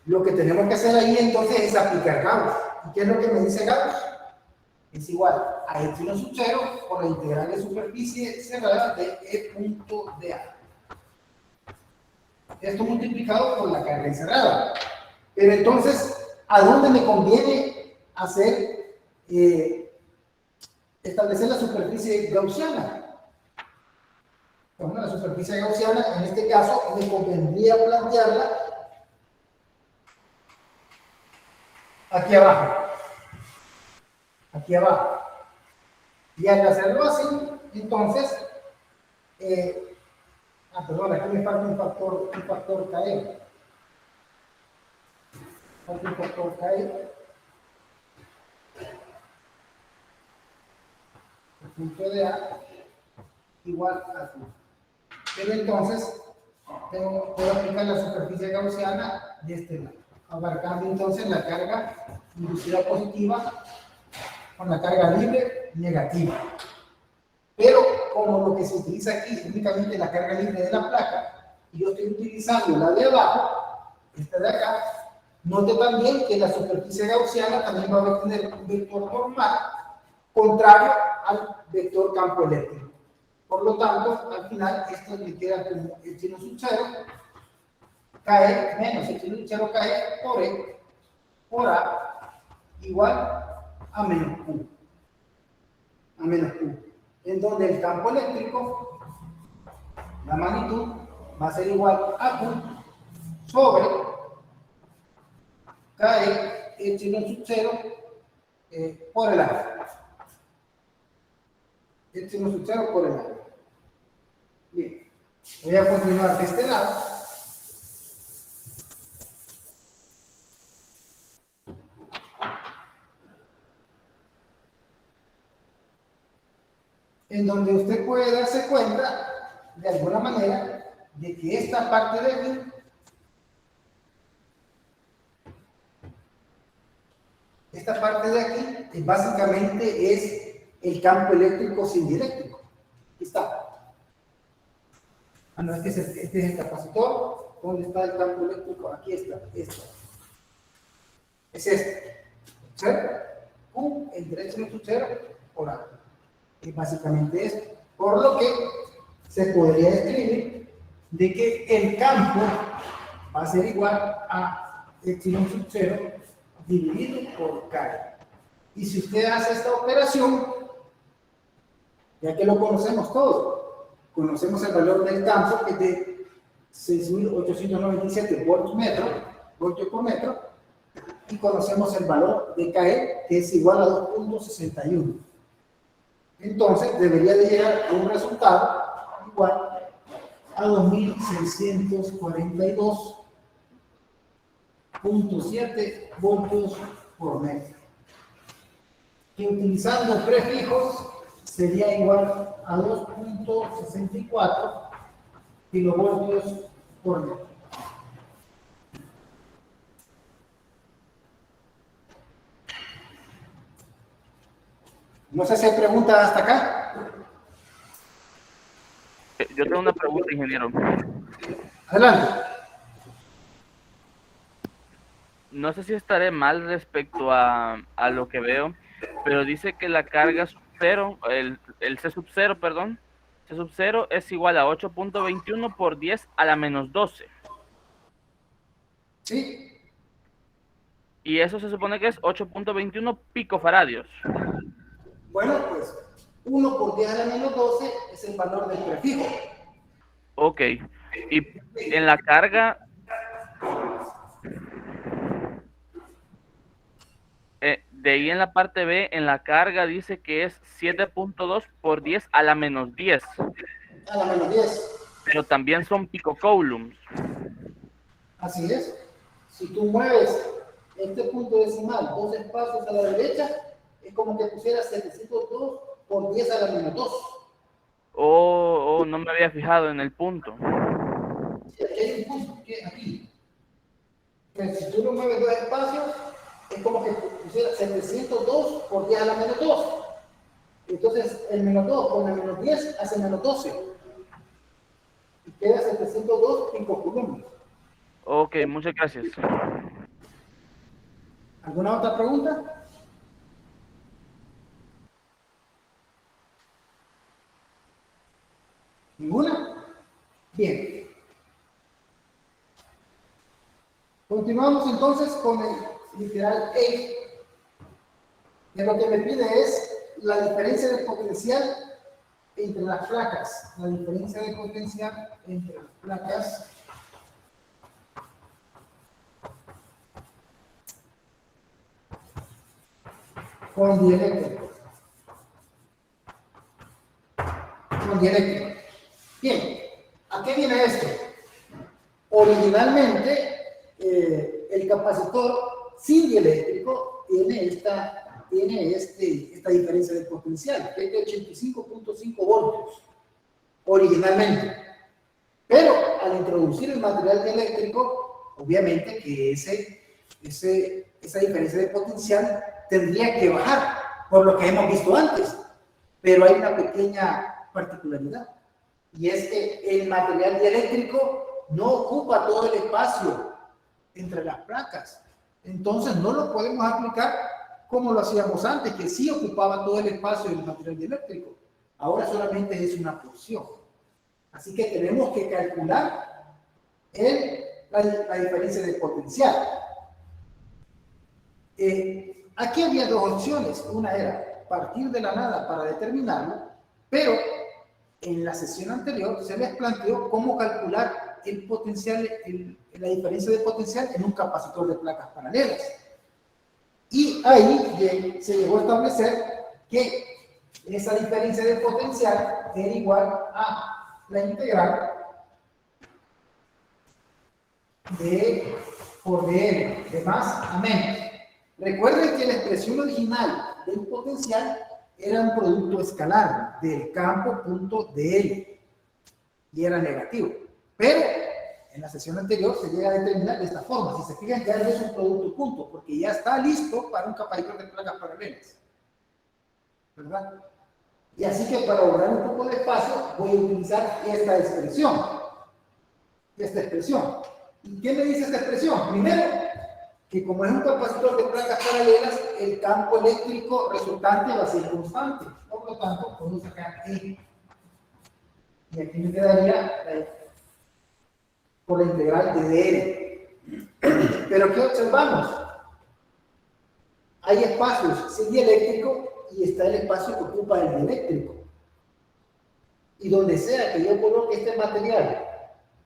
lo que tenemos que hacer ahí entonces es aplicar Gauss. ¿Y qué es lo que me dice Gauss? Es igual a epsilon sub 0 por la integral de superficie cerrada de E punto de A. Esto multiplicado por la carga encerrada. Pero entonces, ¿a dónde me conviene establecer la superficie gaussiana? Bueno, la superficie gaussiana, en este caso, me convendría plantearla aquí abajo. Aquí abajo. Y al hacerlo así, entonces, perdón, aquí me falta un factor KE. Falta un factor KE. El punto de A igual a 1. Pero entonces, puedo aplicar la superficie gaussiana de este lado, abarcando entonces la carga inducida positiva con la carga libre negativa. Pero como lo que se utiliza aquí es únicamente la carga libre de la placa, y yo estoy utilizando la de abajo, esta de acá, note también que la superficie gaussiana también va a tener un vector normal contrario al vector campo eléctrico. Por lo tanto, al final, esto le queda como epsilon sub 0 cae menos epsilon sub 0 cae por E por A igual a menos Q. A menos Q. En donde el campo eléctrico, la magnitud, va a ser igual a Q sobre cae epsilon sub 0 por el A. Epsilon sub 0 por el A. Bien, voy a continuar de este lado. En donde usted puede darse cuenta, de alguna manera, de que esta parte de aquí básicamente es el campo eléctrico sin dieléctrico. Aquí está. No, este es el capacitor. ¿Dónde está el campo eléctrico? Aquí está. Es este. ¿Cierto? Q entre epsilon sub 0 por A. Es básicamente esto. Por lo que se podría escribir de que el campo va a ser igual a epsilon sub 0 dividido por K. Y si usted hace esta operación, ya que lo conocemos todos, conocemos el valor del campo que es de 6.897 voltios por metro, y conocemos el valor de KE, que es igual a 2.61. Entonces, debería de llegar a un resultado igual a 2.642.7 voltios por metro. Que utilizando prefijos sería igual a 2.64 kilovoltios por metro. No sé si hay preguntas hasta acá. Yo tengo una pregunta, ingeniero. Adelante. No sé si estaré mal respecto a lo que veo, pero dice que la carga sub 0, el C sub 0, perdón, C sub 0 es igual a 8.21 por 10 a la menos 12. Sí. Y eso se supone que es 8.21 picofaradios. Bueno, pues 1 por 10 a la menos 12 es el valor del prefijo. Ok. Y en la carga, de ahí en la parte B, en la carga dice que es 7.2 por 10 a la menos 10. A la menos 10. Pero también son picocoulombs. Así es. Si tú mueves este punto decimal 2 espacios a la derecha, es como que pusieras 702 por 10 a la menos 2. Oh, no me había fijado en el punto. Sí, aquí hay un punto, aquí. Pues, si tú lo mueves 2 espacios, es como que pusieras 702 por 10 a la menos 2. Entonces, el menos 2 con el menos 10 hace menos 12. Y queda 702 picocoulomb. Ok, muchas gracias. ¿Alguna otra pregunta? ¿Ninguna? Bien. Continuamos entonces con el literal E. Que lo que me pide es la diferencia de potencial entre las placas. La diferencia de potencial entre las placas con dieléctrico. Con dieléctrico. Bien, ¿a qué viene esto? Originalmente, el capacitor sin dieléctrico tiene esta diferencia de potencial, que es de 85.5 voltios, originalmente. Pero al introducir el material dieléctrico, obviamente que esa diferencia de potencial tendría que bajar, por lo que hemos visto antes. Pero hay una pequeña particularidad, y es que el material dieléctrico no ocupa todo el espacio entre las placas. Entonces no lo podemos aplicar como lo hacíamos antes, que sí ocupaba todo el espacio del material dieléctrico. Ahora solamente es una porción. Así que tenemos que calcular la diferencia de potencial. Aquí había dos opciones. Una era partir de la nada para determinarlo, pero en la sesión anterior se les planteó cómo calcular el potencial, la diferencia de potencial en un capacitor de placas paralelas. Y ahí se llegó a establecer que esa diferencia de potencial era igual a la integral de por dl, de más a menos. Recuerden que la expresión original del potencial era un producto escalar del campo punto dl y era negativo. Pero en la sesión anterior se llega a determinar de esta forma. Si se fijan, ya no es un producto punto, porque ya está listo para un capacitor de placas paralelas, ¿verdad? Y así que para ahorrar un poco de espacio voy a utilizar esta expresión. ¿Y qué me dice esta expresión? Primero, que como es un capacitor de placas paralelas, el campo eléctrico resultante va a ser constante. Por lo tanto, puedo sacar E. Y aquí me quedaría por la integral de dl. Pero ¿qué observamos? Hay espacios sin dieléctrico y está el espacio que ocupa el dieléctrico. Y donde sea que yo coloque este material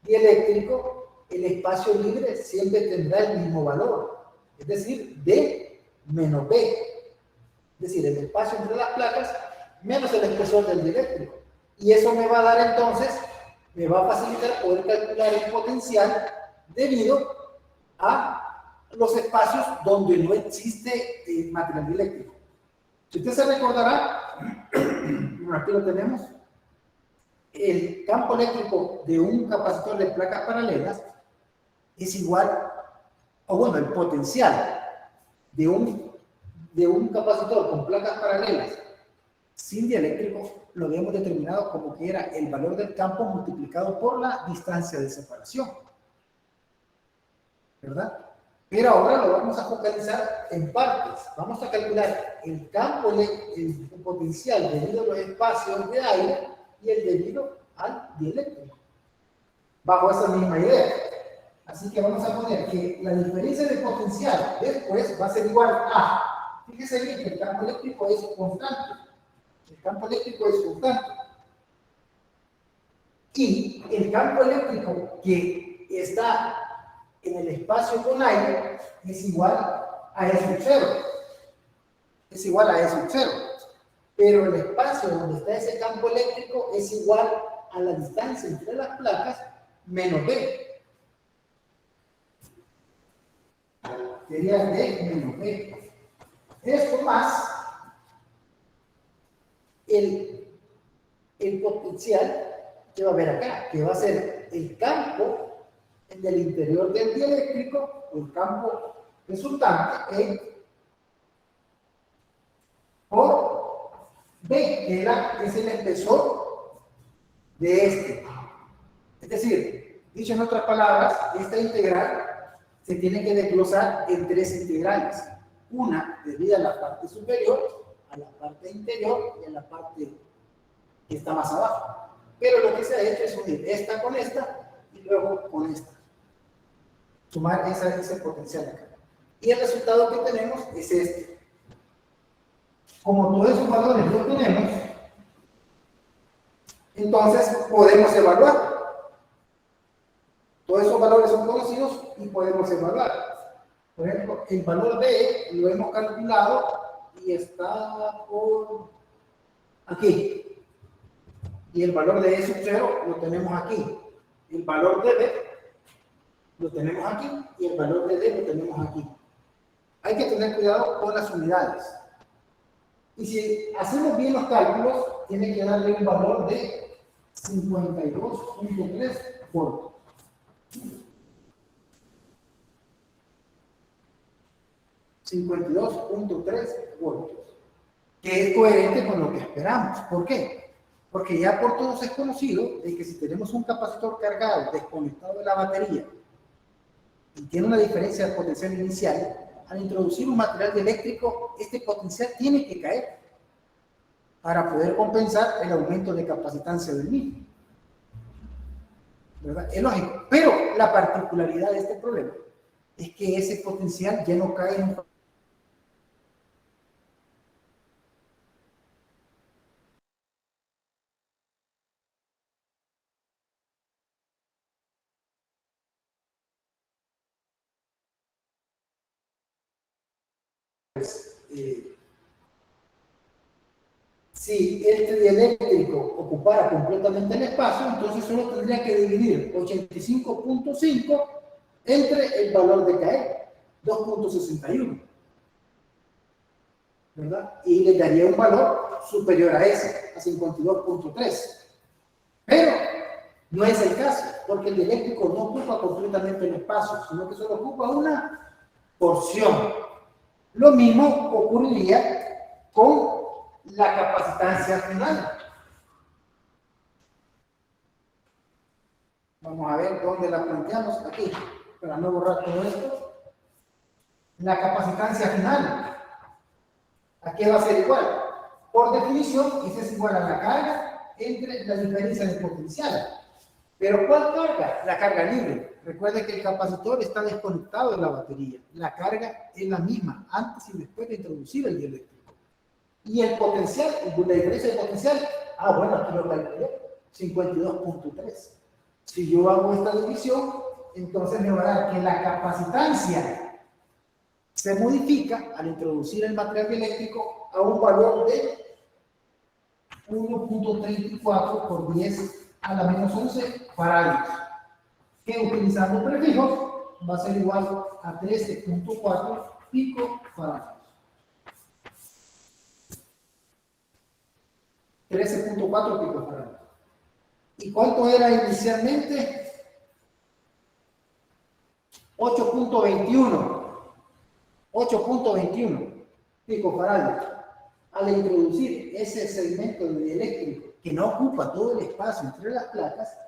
dieléctrico, el espacio libre siempre tendrá el mismo valor, es decir, D menos B. Es decir, el espacio entre las placas menos el espesor del dieléctrico. Y eso me va a dar entonces, me va a facilitar poder calcular el potencial debido a los espacios donde no existe material dieléctrico. Si usted se recordará, aquí lo tenemos, el campo eléctrico de un capacitor de placas paralelas es igual, o bueno, el potencial de un capacitor con placas paralelas sin dieléctrico lo habíamos determinado como que era el valor del campo multiplicado por la distancia de separación, ¿verdad? Pero ahora lo vamos a focalizar en partes. Vamos a calcular el campo, el potencial debido a los espacios de aire y el debido al dieléctrico, bajo esa misma idea. Así que vamos a poner que la diferencia de potencial después va a ser igual a, fíjese bien que el campo eléctrico es constante. El campo eléctrico es constante. Y el campo eléctrico que está en el espacio con aire es igual a E sub 0. Es igual a E sub 0. Pero el espacio donde está ese campo eléctrico es igual a la distancia entre las placas menos B. Sería D menos B. Esto más el potencial que va a haber acá, que va a ser el campo en el interior del dieléctrico, el campo resultante por B, que es el espesor de este. Es decir, dicho en otras palabras, esta integral se tiene que desglosar en tres integrales. Una debida a la parte superior, a la parte interior y a la parte que está más abajo. Pero lo que se ha hecho es unir esta con esta y luego con esta. Sumar ese potencial acá. Y el resultado que tenemos es este. Como todos esos valores los tenemos, entonces podemos evaluar. Todos esos valores son conocidos y podemos evaluar. Por ejemplo, el valor de lo hemos calculado y está por aquí. Y el valor de E sub 0 lo tenemos aquí. El valor de B lo tenemos aquí y el valor de D lo tenemos aquí. Hay que tener cuidado con las unidades. Y si hacemos bien los cálculos, tiene que darle un valor de 52.3 voltios. 52.3 voltios, que es coherente con lo que esperamos. ¿Por qué? Porque ya por todos es conocido de que si tenemos un capacitor cargado, desconectado de la batería, y tiene una diferencia de potencial inicial, al introducir un material eléctrico, este potencial tiene que caer para poder compensar el aumento de capacitancia del mismo. ¿Verdad? Es lógico. Pero la particularidad de este problema es que ese potencial ya no cae en un si el trieléctrico ocupara completamente el espacio, entonces solo tendría que dividir 85.5 entre el valor de KE, 2.61, ¿verdad? Y le daría un valor superior a ese, a 52.3. Pero no es el caso, porque el dieléctrico no ocupa completamente el espacio, sino que solo ocupa una porción. Lo mismo ocurriría con la capacitancia final. Vamos a ver dónde la planteamos. Aquí, para no borrar todo esto. La capacitancia final. ¿A qué va a ser igual? Por definición, esa es igual a la carga entre la diferencia de potencial. ¿Pero cuál carga? La carga libre. Recuerde que el capacitor está desconectado de la batería. La carga es la misma antes y después de introducir el dieléctrico. Y el potencial, la diferencia de potencial, bueno, aquí lo calculé, 52.3. Si yo hago esta división, entonces me va a dar que la capacitancia se modifica al introducir el material eléctrico a un valor de 1.34 por 10 a la menos 11 farads, que utilizando prefijos va a ser igual a 13.4 picofarads. 13.4 picofarads. ¿Y cuánto era inicialmente? 8.21. 8.21 picofarads. Al introducir ese segmento de dieléctrico que no ocupa todo el espacio entre las placas,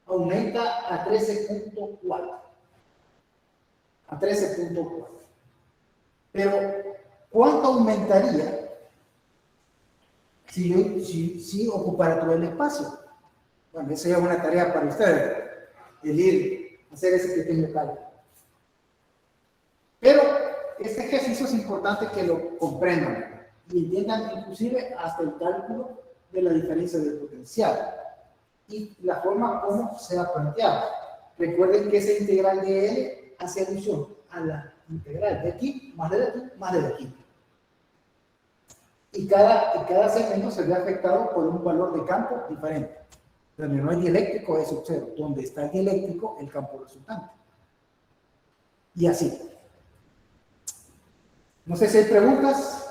aumenta a 13.4. A 13.4. Pero, ¿cuánto aumentaría si ocupara todo el espacio? Bueno, esa es una tarea para ustedes, el ir a hacer ese pequeño cálculo. Pero este ejercicio es importante que lo comprendan y entiendan inclusive hasta el cálculo de la diferencia de potencial y la forma como se ha planteado. Recuerden que esa integral de L hace alusión a la integral de aquí, más de aquí, más de aquí. Y cada segmento se ve afectado por un valor de campo diferente. Donde no hay dieléctrico es sub 0. Donde está el dieléctrico, el campo resultante. Y así. No sé si hay preguntas.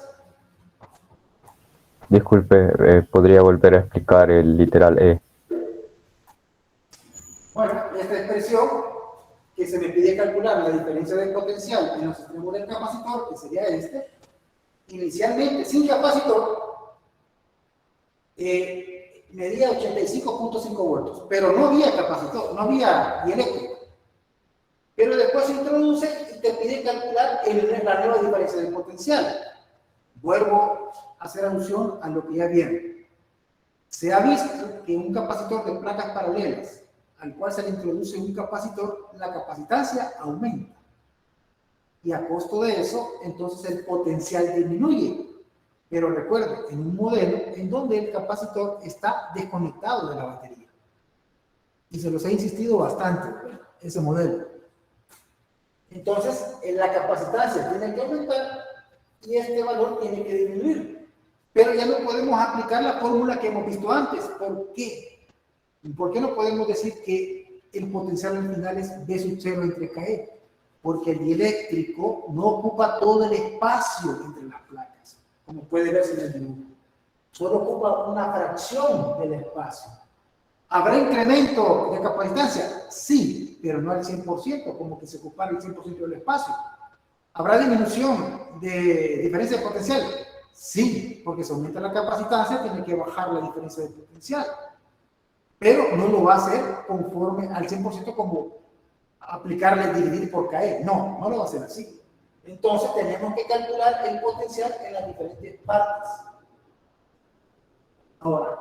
Disculpe, ¿podría volver a explicar el literal E? Bueno, esta expresión que se me pide calcular la diferencia de potencial en los extremos del capacitor, que sería este, inicialmente sin capacitor, medía 85.5 voltios, pero no había capacitor, no había dieléctrico. Pero después se introduce y te pide calcular la nueva diferencia de potencial. Vuelvo a hacer alusión a lo que ya viene. Se ha visto que un capacitor de placas paralelas, al cual se le introduce un capacitor, la capacitancia aumenta. Y a costo de eso, entonces el potencial disminuye. Pero recuerden, en un modelo en donde el capacitor está desconectado de la batería. Y se los he insistido bastante, ese modelo. Entonces, la capacitancia tiene que aumentar y este valor tiene que disminuir. Pero ya no podemos aplicar la fórmula que hemos visto antes. ¿Por qué? ¿Por qué no podemos decir que el potencial al final es B sub 0 entre KE? Porque el dieléctrico no ocupa todo el espacio entre las placas, como puede verse en el dibujo. Solo ocupa una fracción del espacio. ¿Habrá incremento de capacitancia? Sí, pero no al 100%, como que se ocupara el 100% del espacio. ¿Habrá disminución de diferencia de potencial? Sí, porque se aumenta la capacitancia, tiene que bajar la diferencia de potencial. Pero no lo va a hacer conforme al 100% como aplicarle dividir por KE. No, no lo va a hacer así. Entonces tenemos que calcular el potencial en las diferentes partes. Ahora,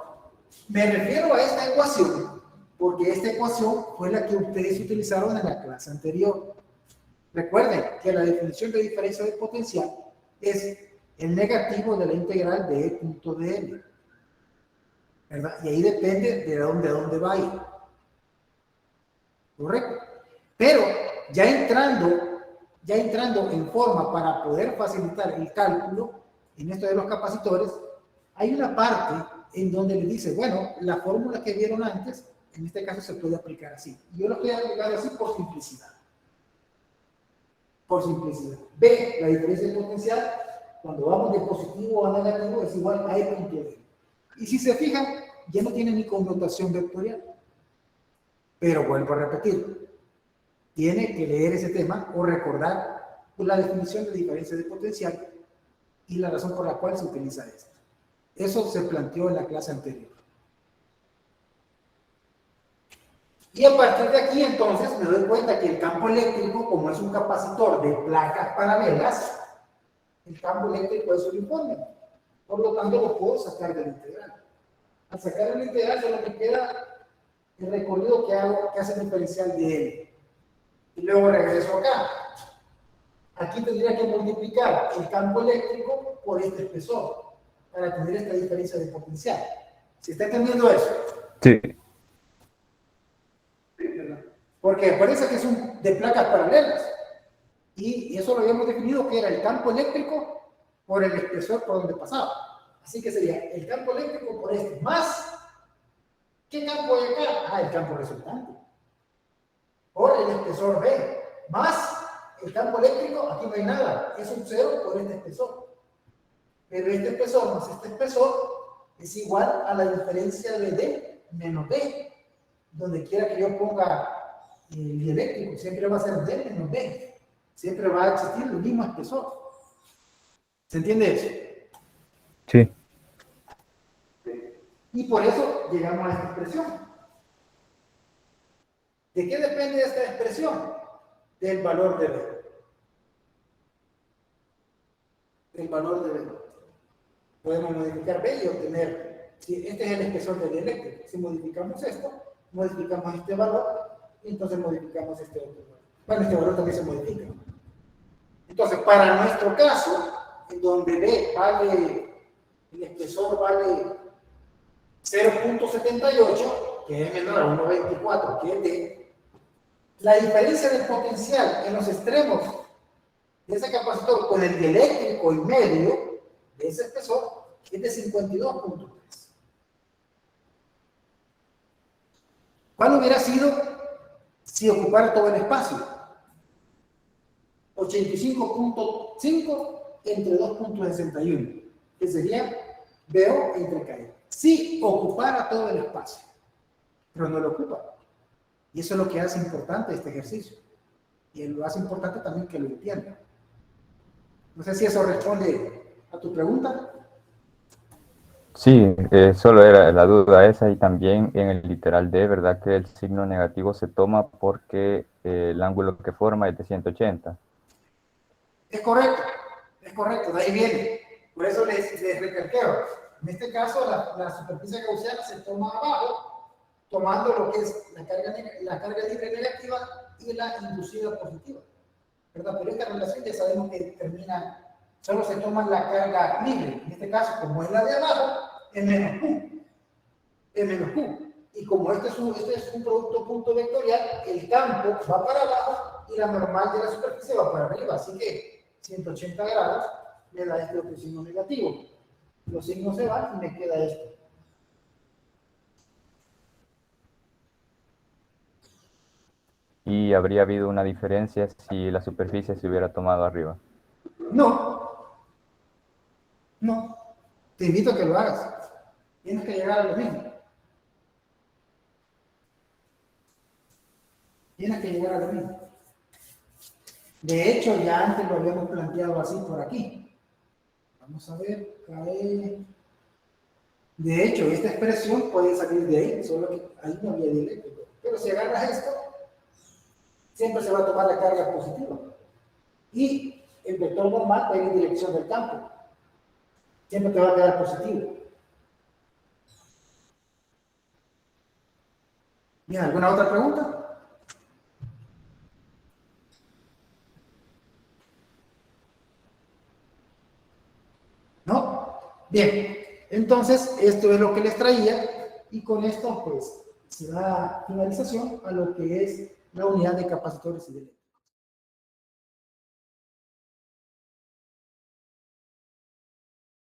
me refiero a esta ecuación porque esta ecuación fue la que ustedes utilizaron en la clase anterior. Recuerden que la definición de diferencia de potencial es el negativo de la integral de E punto de L, ¿verdad? Y ahí depende de dónde a dónde va a ir. ¿Correcto? Pero ya entrando en forma para poder facilitar el cálculo en esto de los capacitores, hay una parte en donde le dice, bueno, la fórmula que vieron antes, en este caso se puede aplicar así. Yo lo estoy aplicando así por simplicidad. Por simplicidad. B, la diferencia de potencial, cuando vamos de positivo a negativo, es igual a E punto D. Y si se fijan, ya no tiene ni connotación vectorial. Pero vuelvo a repetir, tiene que leer ese tema o recordar la definición de diferencia de potencial y la razón por la cual se utiliza esto. Eso se planteó en la clase anterior. Y a partir de aquí, entonces, me doy cuenta que el campo eléctrico, como es un capacitor de placas paralelas, el campo eléctrico es uniforme. Por lo tanto, lo puedo sacar del integral. Al sacar el integral, solo me queda el recorrido que hago, que hace el diferencial de él. Y luego regreso acá. Aquí tendría que multiplicar el campo eléctrico por este espesor para tener esta diferencia de potencial. ¿Se está entendiendo eso? Sí. Porque parece que es de placas paralelas. Y eso lo habíamos definido que era el campo eléctrico por el espesor por donde pasaba. Así que sería el campo eléctrico por este, más, ¿qué campo hay acá? Ah, el campo resultante. Por el espesor B, más el campo eléctrico, aquí no hay nada, es un cero por este espesor. Pero este espesor más este espesor es igual a la diferencia de D menos D. Donde quiera que yo ponga el dieléctrico, siempre va a ser D menos D. Siempre va a existir el mismo espesor. ¿Se entiende eso? Sí. Y por eso llegamos a esta expresión. ¿De qué depende esta expresión? Del valor de B. Del valor de B. Podemos modificar B y obtener, si este es el espesor del dieléctrico, si modificamos esto, modificamos este valor y entonces modificamos este otro valor. Bueno, este valor también se modifica. Entonces, para nuestro caso, en donde B vale, el espesor vale 0.78, que es menor a 1.24, que es D, la diferencia de potencial en los extremos de ese capacitor con el dieléctrico y medio de ese espesor es de 52.3. ¿Cuál hubiera sido si ocupara todo el espacio? 85.5 entre 2.61, que sería BO entre KE. Si ocupara todo el espacio, pero no lo ocupa. Y eso es lo que hace importante este ejercicio. Y lo hace importante también que lo entienda. No sé si eso responde a tu pregunta. Sí, solo era la duda esa y también en el literal D, ¿verdad? Que el signo negativo se toma porque el ángulo que forma es de 180. Es correcto, de ahí viene. Por eso les recalqueo. En este caso, la superficie gaussiana se toma abajo, tomando lo que es la carga libre negativa y la inducida positiva. ¿Verdad? Pero esta relación ya sabemos que termina, solo se toma la carga libre. En este caso, como es la de abajo, es menos Q. Es menos Q. Y como este es un producto punto vectorial, el campo va para abajo y la normal de la superficie va para arriba. Así que 180 grados me da este otro signo negativo. Los signos se van y me queda esto. Y habría habido una diferencia si la superficie se hubiera tomado arriba. No. Te invito a que lo hagas. Tienes que llegar a lo mismo. Tiene que llegar a la misma. De hecho, ya antes lo habíamos planteado así por aquí. Vamos a ver, KE. De hecho, esta expresión puede salir de ahí, solo que ahí no había dieléctrico. Pero si agarras esto, siempre se va a tomar la carga positiva. Y el vector normal va a ir en dirección del campo. Siempre te va a quedar positivo. Bien, ¿alguna otra pregunta? ¿No? Bien, entonces esto es lo que les traía y con esto pues se da finalización a lo que es la unidad de capacitores y de